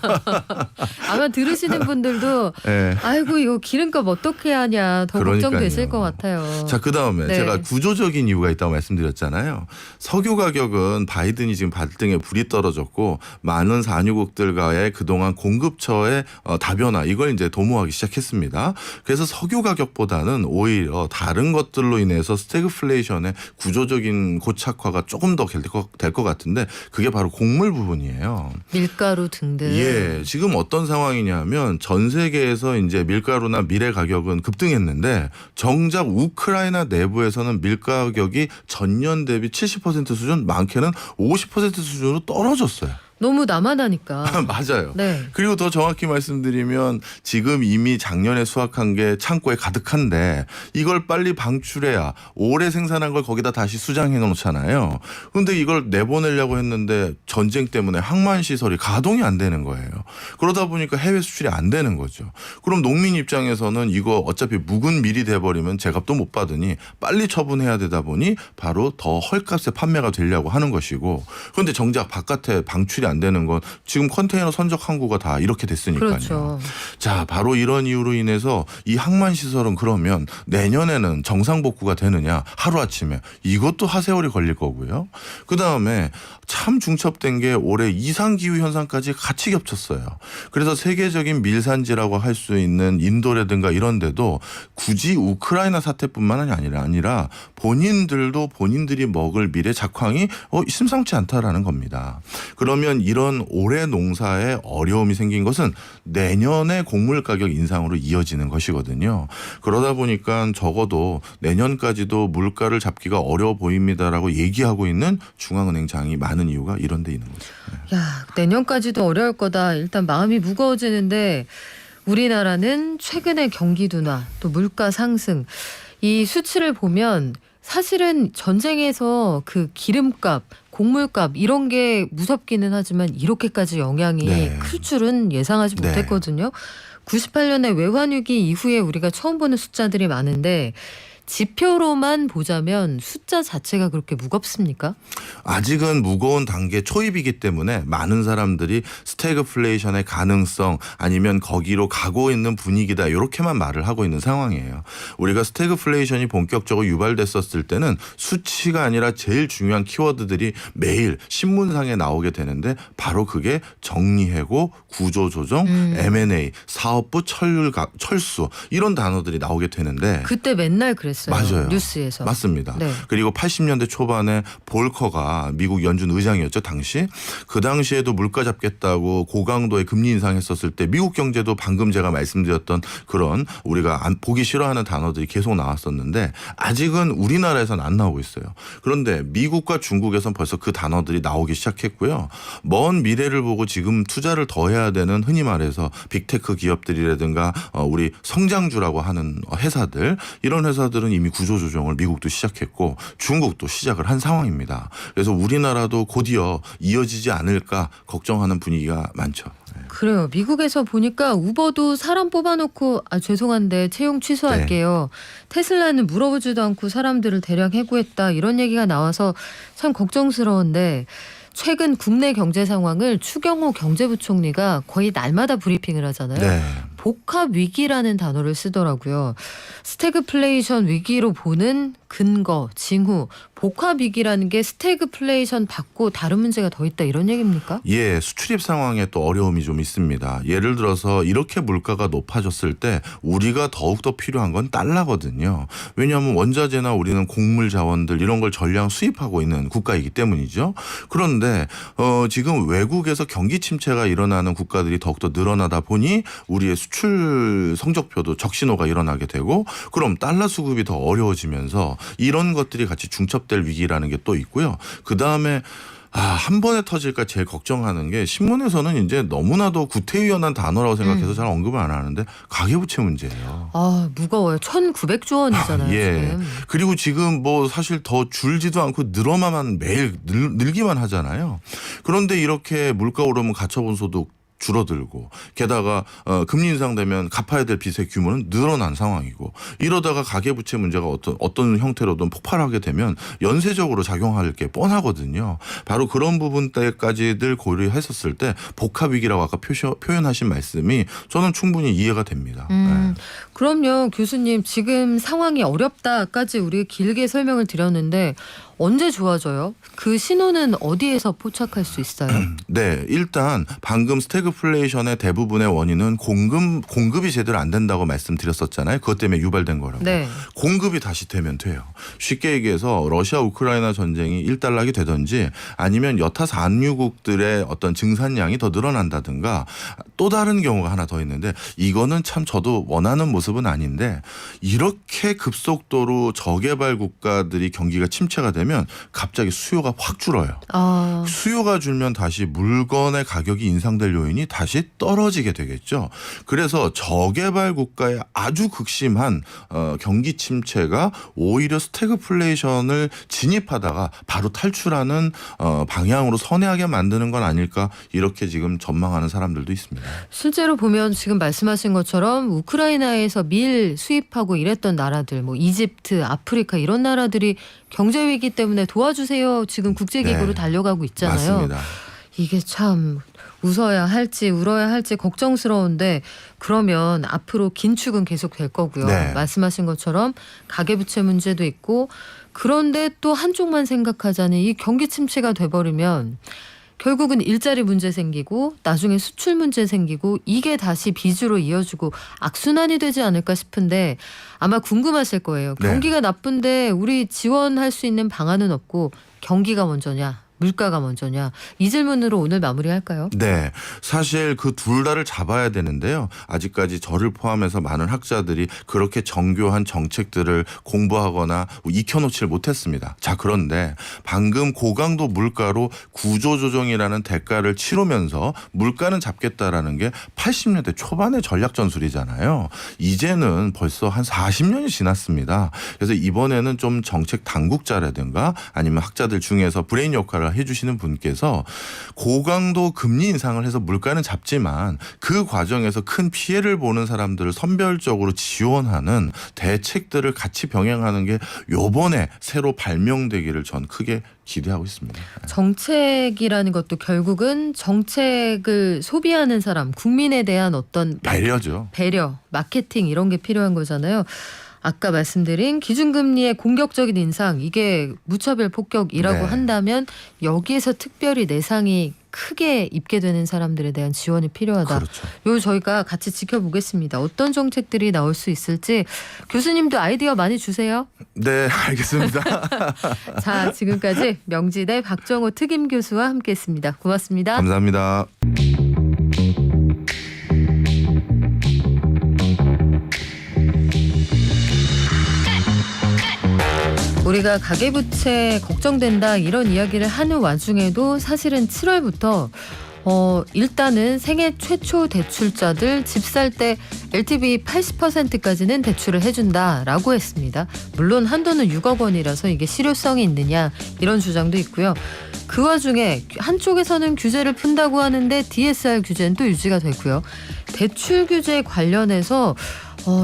아마 들으시는 분들도 네. 아이고 이거 기름값 어떻게 하냐 더 그러니까요. 걱정되실 것 같아요. 자, 그다음에 네. 제가 구조적인 이유가 있다고 말씀드렸잖아요. 석유 가격은 바이든이 지금 발등에 불이 떨어졌고 많은 산유국들과의 그동안 공급처의 다변화 이걸 이제 도모하기 시작했습니다. 그래서 석유 가격보다는 오히려 다른 것들로 인해서 스태그플레이션의 구조적인 고착화가 조금 더 될 것 같은데 그게 바로 곡물 부분이에요. 밀가루 등등. 예, 지금 어떤 상황이냐면 전 세계에서 이제 밀가루나 밀의 가격은 급등했는데 정작 우크라이나 내부에서는 밀 가격이 전년 대비 70% 수준, 많게는 50% 수준으로 떨어졌어요. 너무 남아나니까. 맞아요. 네. 그리고 더 정확히 말씀드리면 지금 이미 작년에 수확한 게 창고에 가득한데 이걸 빨리 방출해야 올해 생산한 걸 거기다 다시 수장해 놓잖아요. 그런데 이걸 내보내려고 했는데 전쟁 때문에 항만 시설이 가동이 안 되는 거예요. 그러다 보니까 해외 수출이 안 되는 거죠. 그럼 농민 입장에서는 이거 어차피 묵은 밀이 돼버리면 제값도 못 받으니 빨리 처분해야 되다 보니 바로 더 헐값에 판매가 되려고 하는 것이고 그런데 정작 바깥에 방출이 안 되는 건 지금 컨테이너 선적 항구가 다 이렇게 됐으니까요. 그렇죠. 자, 바로 이런 이유로 인해서 이 항만 시설은 그러면 내년에는 정상 복구가 되느냐 하루아침에 이것도 하세월이 걸릴 거고요. 그다음에 참 중첩된 게 올해 이상기후 현상까지 같이 겹쳤어요. 그래서 세계적인 밀산지라고 할 수 있는 인도라든가 이런 데도 굳이 우크라이나 사태뿐만 아니라 본인들도 본인들이 먹을 밀의 작황이 심상치 않다라는 겁니다. 그러면 이런 올해 농사에 어려움이 생긴 것은 내년에 곡물 가격 인상으로 이어지는 것이거든요. 그러다 보니까 적어도 내년까지도 물가를 잡기가 어려워 보입니다라고 얘기하고 있는 중앙은행장이 많은 이유가 이런 데 있는 거죠. 야, 내년까지도 어려울 거다. 일단 마음이 무거워지는데 우리나라는 최근의 경기 둔화, 또 물가 상승, 이 수치를 보면 사실은 전쟁에서 그 기름값, 곡물값 이런 게 무섭기는 하지만 이렇게까지 영향이 네. 클 줄은 예상하지 네. 못했거든요. 98년에 외환위기 이후에 우리가 처음 보는 숫자들이 많은데 지표로만 보자면 숫자 자체가 그렇게 무겁습니까? 아직은 무거운 단계 초입이기 때문에 많은 사람들이 스태그플레이션의 가능성 아니면 거기로 가고 있는 분위기다 이렇게만 말을 하고 있는 상황이에요. 우리가 스태그플레이션이 본격적으로 유발됐었을 때는 수치가 아니라 제일 중요한 키워드들이 매일 신문상에 나오게 되는데 바로 그게 정리해고, 구조조정, M&A, 사업부 철수 이런 단어들이 나오게 되는데 그때 맨날 그랬어요. 맞아요. 뉴스에서. 맞습니다. 네. 그리고 80년대 초반에 볼커가 미국 연준 의장이었죠. 당시. 그 당시에도 물가 잡겠다고 고강도의 금리 인상했었을 때 미국 경제도 방금 제가 말씀드렸던 그런 우리가 보기 싫어하는 단어들이 계속 나왔었는데 아직은 우리나라에서는 안 나오고 있어요. 그런데 미국과 중국에선 벌써 그 단어들이 나오기 시작했고요. 먼 미래를 보고 지금 투자를 더 해야 되는 흔히 말해서 빅테크 기업들이라든가 우리 성장주라고 하는 회사들 이런 회사들은 이미 구조조정을 미국도 시작했고 중국도 시작을 한 상황입니다. 그래서 우리나라도 곧이어 이어지지 않을까 걱정하는 분위기가 많죠. 그래요. 미국에서 보니까 우버도 사람 뽑아놓고 죄송한데 채용 취소할게요. 테슬라는 물어보지도 않고 사람들을 대량 해고했다 이런 얘기가 나와서 참 걱정스러운데 최근 국내 경제 상황을 추경호 경제부총리가 거의 날마다 브리핑을 하잖아요. 네. 복합 위기라는 단어를 쓰더라고요. 스태그플레이션 위기로 보는 근거, 징후, 복합 위기라는 게 스태그플레이션 받고 다른 문제가 더 있다 이런 얘기입니까? 예, 수출입 상황에 또 어려움이 좀 있습니다. 예를 들어서 이렇게 물가가 높아졌을 때 우리가 더욱더 필요한 건 달러거든요. 왜냐하면 원자재나 우리는 곡물 자원들 이런 걸 전량 수입하고 있는 국가이기 때문이죠. 그런데 지금 외국에서 경기 침체가 일어나는 국가들이 더욱더 늘어나다 보니 우리의 수출 성적표도 적신호가 일어나게 되고 그럼 달러 수급이 더 어려워지면서 이런 것들이 같이 중첩될 위기라는 게 또 있고요. 그다음에 한 번에 터질까 제일 걱정하는 게 신문에서는 이제 너무나도 구태의연한 단어라고 생각해서 잘 언급을 안 하는데 가계부채 문제예요. 무거워요. 1,900조 원이잖아요. 예. 지금. 그리고 지금 뭐 사실 더 줄지도 않고 늘어나만 매일 늘기만 하잖아요. 그런데 이렇게 물가 오르면 가처분 소득 줄어들고 게다가 금리 인상되면 갚아야 될 빚의 규모는 늘어난 상황이고 이러다가 가계부채 문제가 어떤 형태로든 폭발하게 되면 연쇄적으로 작용할 게 뻔하거든요. 바로 그런 부분까지들 고려했었을 때 복합위기라고 아까 표현하신 말씀이 저는 충분히 이해가 됩니다. 네. 그럼요. 교수님 지금 상황이 어렵다까지 우리 길게 설명을 드렸는데 언제 좋아져요? 그 신호는 어디에서 포착할 수 있어요? 네, 일단 방금 스태그플레이션의 대부분의 원인은 공급이 제대로 안 된다고 말씀드렸었잖아요. 그것 때문에 유발된 거라고. 네. 공급이 다시 되면 돼요. 쉽게 얘기해서 러시아 우크라이나 전쟁이 일단락이 되든지 아니면 여타 산유국들의 어떤 증산량이 더 늘어난다든가 또 다른 경우가 하나 더 있는데 이거는 참 저도 원하는 모습은 아닌데 이렇게 급속도로 저개발 국가들이 경기가 침체가 되면 갑자기 수요가 확 줄어요. 수요가 줄면 다시 물건의 가격이 인상될 요인이 다시 떨어지게 되겠죠. 그래서 저개발 국가의 아주 극심한 경기 침체가 오히려 스태그플레이션을 진입하다가 바로 탈출하는 방향으로 선회하게 만드는 건 아닐까 이렇게 지금 전망하는 사람들도 있습니다. 실제로 보면 지금 말씀하신 것처럼 우크라이나에서 밀 수입하고 이랬던 나라들 뭐 이집트, 아프리카 이런 나라들이 경제 위기 때문에 도와주세요. 지금 국제기구로 네. 달려가고 있잖아요. 맞습니다. 이게 참 웃어야 할지 울어야 할지 걱정스러운데 그러면 앞으로 긴축은 계속 될 거고요. 네. 말씀하신 것처럼 가계부채 문제도 있고 그런데 또 한쪽만 생각하자니 이 경기 침체가 돼버리면 결국은 일자리 문제 생기고 나중에 수출 문제 생기고 이게 다시 빚으로 이어지고 악순환이 되지 않을까 싶은데 아마 궁금하실 거예요. 네. 경기가 나쁜데 우리 지원할 수 있는 방안은 없고 경기가 먼저냐 물가가 먼저냐 이 질문으로 오늘 마무리할까요? 네. 사실 그 둘 다를 잡아야 되는데요. 아직까지 저를 포함해서 많은 학자들이 그렇게 정교한 정책들을 공부하거나 익혀놓지를 못했습니다. 자, 그런데 방금 고강도 물가로 구조조정이라는 대가를 치르면서 물가는 잡겠다라는 게 80년대 초반의 전략 전술이잖아요. 이제는 벌써 한 40년이 지났습니다. 그래서 이번에는 좀 정책 당국자라든가 아니면 학자들 중에서 브레인 역할을 문자를 해주시는 분께서 고강도 금리 인상을 해서 물가는 잡지만 그 과정에서 큰 피해를 보는 사람들을 선별적으로 지원하는 대책들을 같이 병행하는 게 요번에 새로 발명되기를 전 크게 기대하고 있습니다. 정책이라는 것도 결국은 정책을 소비하는 사람, 국민에 대한 어떤 배려죠. 배려, 마케팅 이런 게 필요한 거잖아요. 아까 말씀드린 기준금리의 공격적인 인상, 이게 무차별 폭격이라고 네. 한다면 여기에서 특별히 내상이 크게 입게 되는 사람들에 대한 지원이 필요하다. 그렇죠. 요 저희가 같이 지켜보겠습니다. 어떤 정책들이 나올 수 있을지 교수님도 아이디어 많이 주세요. 네, 알겠습니다. 자, 지금까지 명지대 박정호 특임 교수와 함께했습니다. 고맙습니다. 감사합니다. 우리가 가계부채 걱정된다 이런 이야기를 하는 와중에도 사실은 7월부터 일단은 생애 최초 대출자들 집 살 때 LTV 80%까지는 대출을 해준다라고 했습니다. 물론 한도는 6억 원이라서 이게 실효성이 있느냐 이런 주장도 있고요. 그 와중에 한쪽에서는 규제를 푼다고 하는데 DSR 규제는 또 유지가 되고요. 대출 규제 관련해서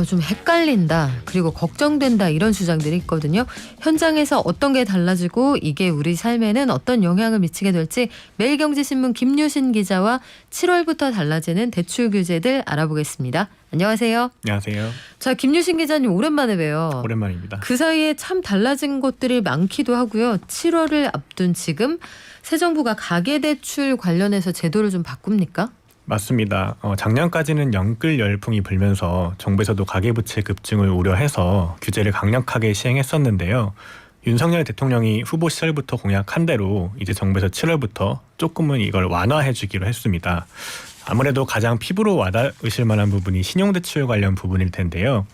좀 헷갈린다 그리고 걱정된다 이런 주장들이 있거든요. 현장에서 어떤 게 달라지고 이게 우리 삶에는 어떤 영향을 미치게 될지 매일경제신문 김유신 기자와 7월부터 달라지는 대출 규제들 알아보겠습니다. 안녕하세요. 안녕하세요. 자, 김유신 기자님 오랜만에 봬요. 오랜만입니다. 그 사이에 참 달라진 것들이 많기도 하고요. 7월을 앞둔 지금 새 정부가 가계대출 관련해서 제도를 좀 바꿉니까? 맞습니다. 작년까지는 영끌 열풍이 불면서 정부에서도 가계부채 급증을 우려해서 규제를 강력하게 시행했었는데요. 윤석열 대통령이 후보 시절부터 공약한 대로 이제 정부에서 7월부터 조금은 이걸 완화해주기로 했습니다. 아무래도 가장 피부로 와닿으실 만한 부분이 신용대출 관련 부분일 텐데요.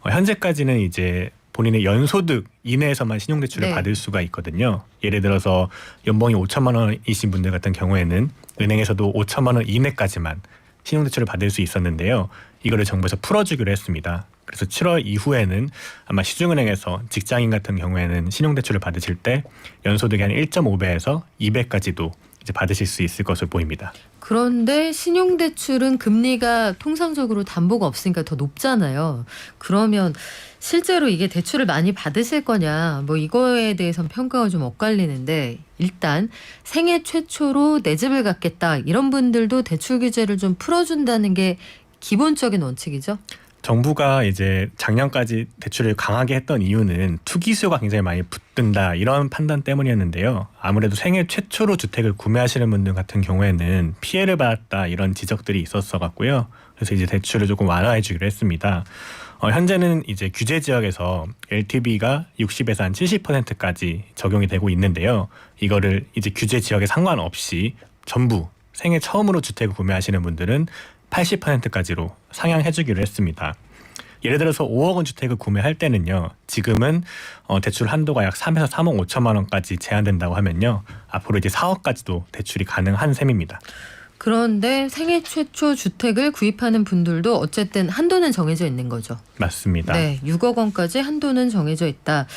현재까지는 이제 본인의 연소득 이내에서만 신용대출을 네. 받을 수가 있거든요. 예를 들어서 연봉이 5천만 원이신 분들 같은 경우에는 은행에서도 5천만 원 이내까지만 신용대출을 받을 수 있었는데요. 이거를 정부에서 풀어주기로 했습니다. 그래서 7월 이후에는 아마 시중은행에서 직장인 같은 경우에는 신용대출을 받으실 때 연소득이 한 1.5배에서 2배까지도 이제 받으실 수 있을 것으로 보입니다. 그런데 신용대출은 금리가 통상적으로 담보가 없으니까 더 높잖아요. 그러면 실제로 이게 대출을 많이 받으실 거냐 뭐 이거에 대해서는 평가가 좀 엇갈리는데 일단 생애 최초로 내 집을 갖겠다 이런 분들도 대출 규제를 좀 풀어준다는 게 기본적인 원칙이죠. 정부가 이제 작년까지 대출을 강하게 했던 이유는 투기 수요가 굉장히 많이 붙는다 이런 판단 때문이었는데요. 아무래도 생애 최초로 주택을 구매하시는 분들 같은 경우에는 피해를 받았다 이런 지적들이 있었어 갖고요. 그래서 이제 대출을 조금 완화해 주기로 했습니다. 현재는 이제 규제 지역에서 LTV가 60에서 한 70%까지 적용이 되고 있는데요. 이거를 이제 규제 지역에 상관없이 전부 생애 처음으로 주택을 구매하시는 분들은 80%까지로 상향해 주기로 했습니다. 예를 들어서 5억 원 주택을 구매할 때는요. 지금은 대출 한도가 약 3에서 3억 5천만 원까지 제한된다고 하면요. 앞으로 이제 4억까지도 대출이 가능한 셈입니다. 그런데 생애 최초 주택을 구입하는 분들도 어쨌든 한도는 정해져 있는 거죠. 맞습니다. 네, 6억 원까지 한도는 정해져 있다.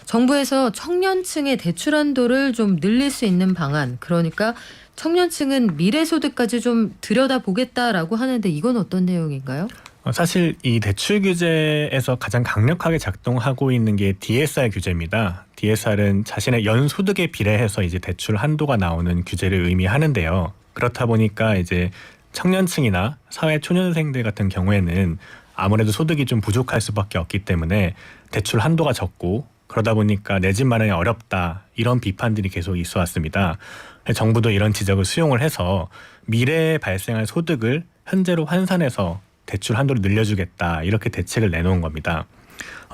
정부에서 청년층의 대출 한도를 좀 늘릴 수 있는 방안, 그러니까 청년층은 미래소득까지 좀 들여다보겠다라고 하는데 이건 어떤 내용인가요? 사실 이 대출 규제에서 가장 강력하게 작동하고 있는 게 DSR 규제입니다. DSR은 자신의 연소득에 비례해서 이제 대출 한도가 나오는 규제를 의미하는데요. 그렇다 보니까 이제 청년층이나 사회 초년생들 같은 경우에는 아무래도 소득이 좀 부족할 수밖에 없기 때문에 대출 한도가 적고 그러다 보니까 내 집 마련이 어렵다 이런 비판들이 계속 있어 왔습니다. 정부도 이런 지적을 수용을 해서 미래에 발생할 소득을 현재로 환산해서 대출 한도를 늘려주겠다 이렇게 대책을 내놓은 겁니다.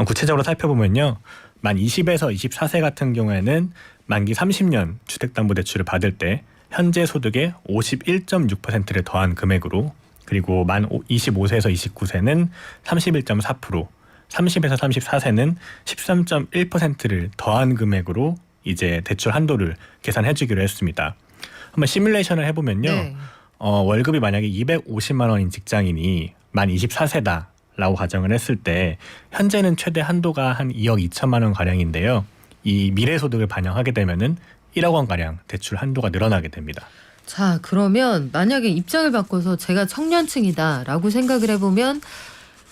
구체적으로 살펴보면요. 만 20에서 24세 같은 경우에는 만기 30년 주택담보대출을 받을 때 현재 소득의 51.6%를 더한 금액으로 그리고 만 25세에서 29세는 31.4%, 30에서 34세는 13.1%를 더한 금액으로 이제 대출 한도를 계산해 주기로 했습니다. 한번 시뮬레이션을 해보면요. 네. 월급이 만약에 250만 원인 직장인이 만 24세다라고 가정을 했을 때 현재는 최대 한도가 한 2억 2천만 원 가량인데요. 이 미래소득을 반영하게 되면은 1억 원 가량 대출 한도가 늘어나게 됩니다. 자, 그러면 만약에 입장을 바꿔서 제가 청년층이다라고 생각을 해보면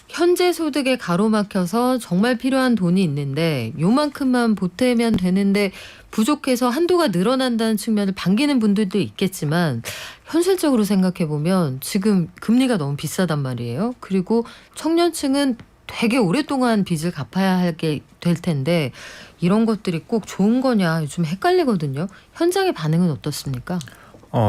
현재 소득에 가로막혀서 정말 필요한 돈이 있는데 요만큼만 보태면 되는데 부족해서 한도가 늘어난다는 측면을 반기는 분들도 있겠지만 현실적으로 생각해보면 지금 금리가 너무 비싸단 말이에요. 그리고 청년층은 되게 오랫동안 빚을 갚아야 하게 될 텐데 이런 것들이 꼭 좋은 거냐 요즘 헷갈리거든요. 현장의 반응은 어떻습니까?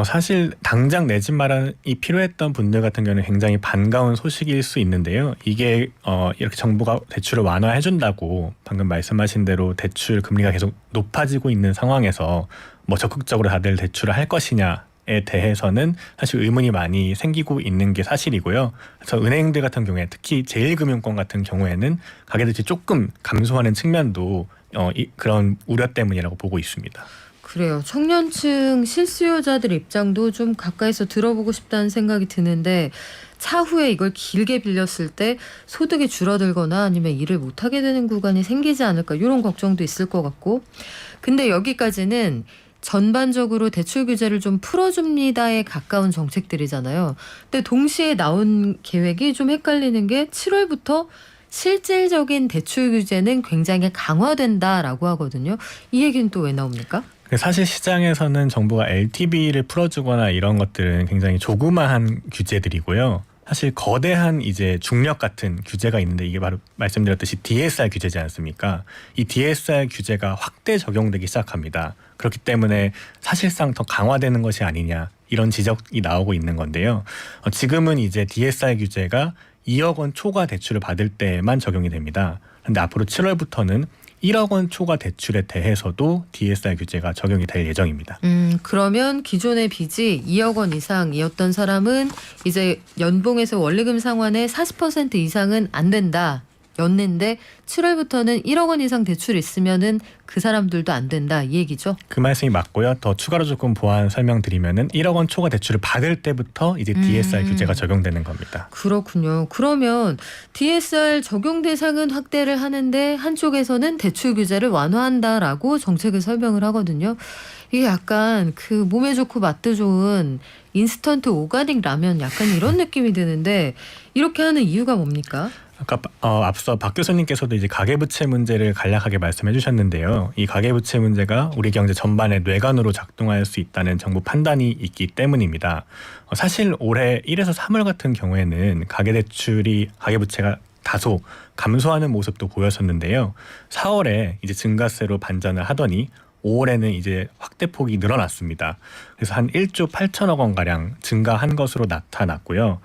사실 당장 내 집 마련이 필요했던 분들 같은 경우는 굉장히 반가운 소식일 수 있는데요. 이게 이렇게 정부가 대출을 완화해준다고 방금 말씀하신 대로 대출 금리가 계속 높아지고 있는 상황에서 뭐 적극적으로 다들 대출을 할 것이냐에 대해서는 사실 의문이 많이 생기고 있는 게 사실이고요. 그래서 은행들 같은 경우에 특히 제1금융권 같은 경우에는 가계대출이 조금 감소하는 측면도 그런 우려 때문이라고 보고 있습니다. 그래요. 청년층 실수요자들 입장도 좀 가까이서 들어보고 싶다는 생각이 드는데 차후에 이걸 길게 빌렸을 때 소득이 줄어들거나 아니면 일을 못하게 되는 구간이 생기지 않을까 이런 걱정도 있을 것 같고 근데 여기까지는 전반적으로 대출 규제를 좀 풀어줍니다에 가까운 정책들이잖아요. 근데 동시에 나온 계획이 좀 헷갈리는 게 7월부터 실질적인 대출 규제는 굉장히 강화된다라고 하거든요. 이 얘기는 또 왜 나옵니까? 사실 시장에서는 정부가 LTV를 풀어주거나 이런 것들은 굉장히 조그마한 규제들이고요. 사실 거대한 이제 중력 같은 규제가 있는데 이게 바로 말씀드렸듯이 DSR 규제지 않습니까? 이 DSR 규제가 확대 적용되기 시작합니다. 그렇기 때문에 사실상 더 강화되는 것이 아니냐 이런 지적이 나오고 있는 건데요. 지금은 이제 DSR 규제가 2억 원 초과 대출을 받을 때만 적용이 됩니다. 그런데 앞으로 7월부터는 1억 원 초과 대출에 대해서도 DSR 규제가 적용이 될 예정입니다. 그러면 기존의 빚이 2억 원 이상이었던 사람은 이제 연봉에서 원리금 상환의 40% 이상은 안 된다. 였는데 7월부터는 1억 원 이상 대출 있으면은 그 사람들도 안 된다 이 얘기죠. 그 말씀이 맞고요. 더 추가로 조금 보완 설명드리면은 1억 원 초과 대출을 받을 때부터 이제 DSR 규제가 적용되는 겁니다. 그렇군요. 그러면 DSR 적용 대상은 확대를 하는데 한쪽에서는 대출 규제를 완화한다라고 정책을 설명을 하거든요. 이게 약간 그 몸에 좋고 맛도 좋은 인스턴트 오가닉 라면 약간 이런 느낌이 드는데 이렇게 하는 이유가 뭡니까? 아까 앞서 박 교수님께서도 이제 가계부채 문제를 간략하게 말씀해 주셨는데요. 이 가계부채 문제가 우리 경제 전반에 뇌관으로 작동할 수 있다는 정부 판단이 있기 때문입니다. 사실 올해 1에서 3월 같은 경우에는 가계부채가 다소 감소하는 모습도 보였었는데요. 4월에 이제 증가세로 반전을 하더니 5월에는 이제 확대폭이 늘어났습니다. 그래서 한 1조 8천억 원 가량 증가한 것으로 나타났고요.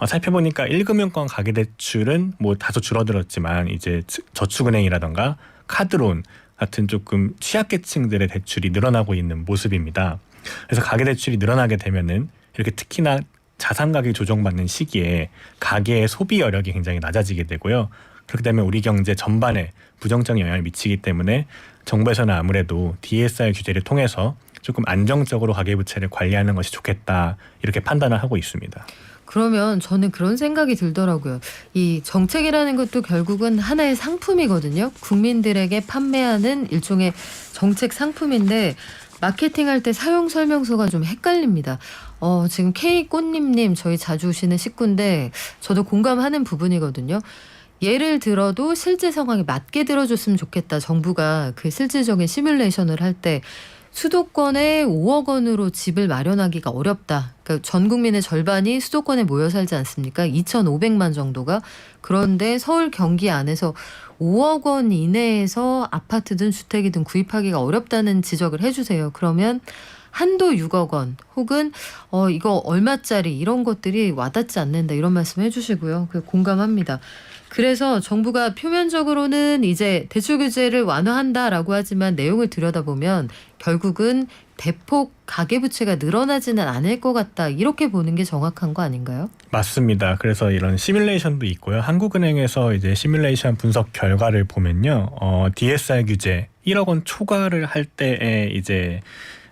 살펴보니까 1금융권 가계대출은 뭐 다소 줄어들었지만 이제 저축은행이라던가 카드론 같은 조금 취약계층들의 대출이 늘어나고 있는 모습입니다. 그래서 가계대출이 늘어나게 되면은 이렇게 특히나 자산 가격이 조정받는 시기에 가계의 소비 여력이 굉장히 낮아지게 되고요. 그렇게 되면 우리 경제 전반에 부정적인 영향을 미치기 때문에 정부에서는 아무래도 DSR 규제를 통해서 조금 안정적으로 가계부채를 관리하는 것이 좋겠다 이렇게 판단을 하고 있습니다. 그러면 저는 그런 생각이 들더라고요. 이 정책이라는 것도 결국은 하나의 상품이거든요. 국민들에게 판매하는 일종의 정책 상품인데 마케팅할 때 사용 설명서가 좀 헷갈립니다. 지금 K꽃님님 저희 자주 오시는 식구인데 저도 공감하는 부분이거든요. 예를 들어도 실제 상황에 맞게 들어줬으면 좋겠다. 정부가 그 실질적인 시뮬레이션을 할 때 수도권에 5억 원으로 집을 마련하기가 어렵다. 그러니까 전 국민의 절반이 수도권에 모여 살지 않습니까? 2,500만 정도가. 그런데 서울 경기 안에서 5억 원 이내에서 아파트든 주택이든 구입하기가 어렵다는 지적을 해주세요. 그러면 한도 6억 원 혹은 이거 얼마짜리 이런 것들이 와닿지 않는다 이런 말씀 해주시고요. 공감합니다. 그래서 정부가 표면적으로는 이제 대출 규제를 완화한다라고 하지만 내용을 들여다보면 결국은 대폭 가계부채가 늘어나지는 않을 것 같다 이렇게 보는 게 정확한 거 아닌가요? 맞습니다. 그래서 이런 시뮬레이션도 있고요. 한국은행에서 이제 시뮬레이션 분석 결과를 보면요, DSR 규제 1억 원 초과를 할 때에 이제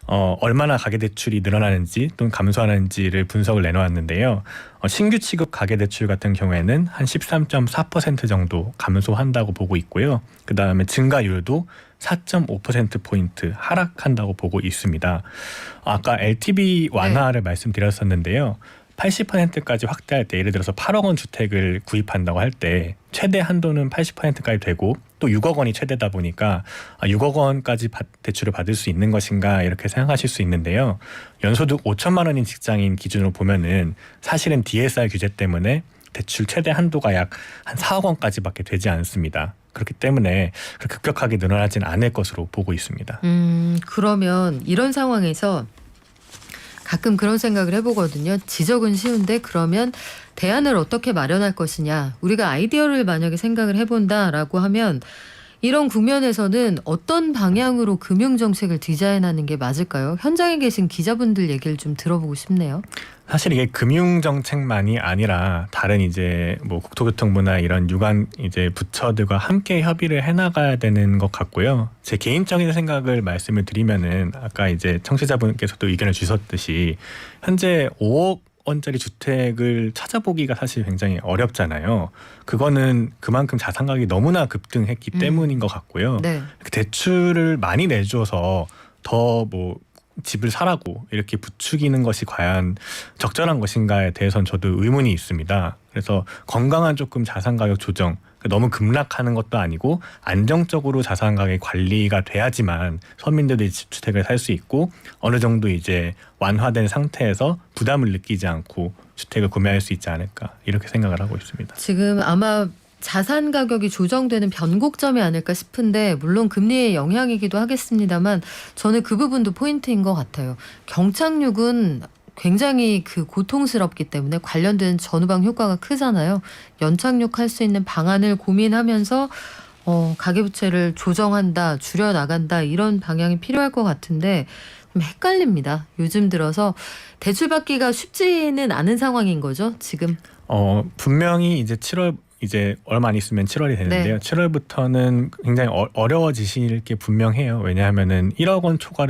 얼마나 가계대출이 늘어나는지 또는 감소하는지를 분석을 내놓았는데요. 신규 취급 가계대출 같은 경우에는 한 13.4% 정도 감소한다고 보고 있고요. 그다음에 증가율도 4.5%포인트 하락한다고 보고 있습니다. 아까 LTV 완화를 말씀드렸었는데요. 80%까지 확대할 때 예를 들어서 8억 원 주택을 구입한다고 할 때 최대 한도는 80%까지 되고 또 6억 원이 최대다 보니까 6억 원까지 대출을 받을 수 있는 것인가 이렇게 생각하실 수 있는데요. 연소득 5천만 원인 직장인 기준으로 보면은 사실은 DSR 규제 때문에 대출 최대 한도가 약 한 4억 원까지밖에 되지 않습니다. 그렇기 때문에 그렇게 급격하게 늘어나진 않을 것으로 보고 있습니다. 그러면 이런 상황에서 가끔 그런 생각을 해보거든요. 지적은 쉬운데 그러면 대안을 어떻게 마련할 것이냐. 우리가 아이디어를 만약에 생각을 해본다라고 하면 이런 국면에서는 어떤 방향으로 금융정책을 디자인하는 게 맞을까요? 현장에 계신 기자분들 얘기를 좀 들어보고 싶네요. 사실 이게 금융정책만이 아니라 다른 이제 뭐 국토교통부나 이런 유관 이제 부처들과 함께 협의를 해나가야 되는 것 같고요. 제 개인적인 생각을 말씀을 드리면은 아까 이제 청취자분께서도 의견을 주셨듯이 현재 5억 원짜리 주택을 찾아보기가 사실 굉장히 어렵잖아요. 그거는 그만큼 자산 가격이 너무나 급등했기 때문인 것 같고요. 네. 대출을 많이 내줘서 더 뭐 집을 사라고 이렇게 부추기는 것이 과연 적절한 것인가에 대해서는 저도 의문이 있습니다. 그래서 건강한 조금 자산 가격 조정, 너무 급락하는 것도 아니고 안정적으로 자산 가격이 관리가 돼야지만 서민들이 주택을 살 수 있고 어느 정도 이제 완화된 상태에서 부담을 느끼지 않고 주택을 구매할 수 있지 않을까 이렇게 생각을 하고 있습니다. 지금 아마 자산 가격이 조정되는 변곡점이 아닐까 싶은데 물론 금리의 영향이기도 하겠습니다만 저는 그 부분도 포인트인 것 같아요. 경착륙은 굉장히 고통스럽기 때문에 관련된 전후방 효과가 크잖아요. 연착륙할 수 있는 방안을 고민하면서 가계부채를 조정한다, 줄여나간다 이런 방향이 필요할 것 같은데 좀 헷갈립니다. 요즘 들어서 대출받기가 쉽지는 않은 상황인 거죠, 지금. 분명히 이제 7월 이제 얼마 안 있으면 7월이 되는데요. 네. 7월부터는 굉장히 어려워지실 게 분명해요. 왜냐하면은 1억 원 초과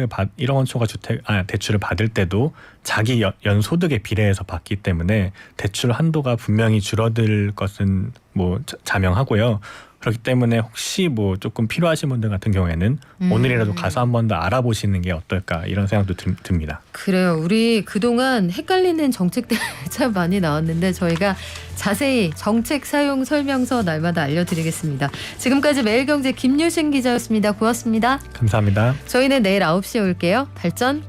대출을 받을 때도 자기 연소득에 비례해서 받기 때문에 대출 한도가 분명히 줄어들 것은 뭐 자명하고요. 그렇기 때문에 혹시 뭐 조금 필요하신 분들 같은 경우에는 오늘이라도 가서 한 번 더 알아보시는 게 어떨까 이런 생각도 듭니다. 그래요. 우리 그동안 헷갈리는 정책들 참 많이 나왔는데 저희가 자세히 정책 사용 설명서 날마다 알려드리겠습니다. 지금까지 매일경제 김유신 기자였습니다. 고맙습니다. 감사합니다. 저희는 내일 9시에 올게요. 발전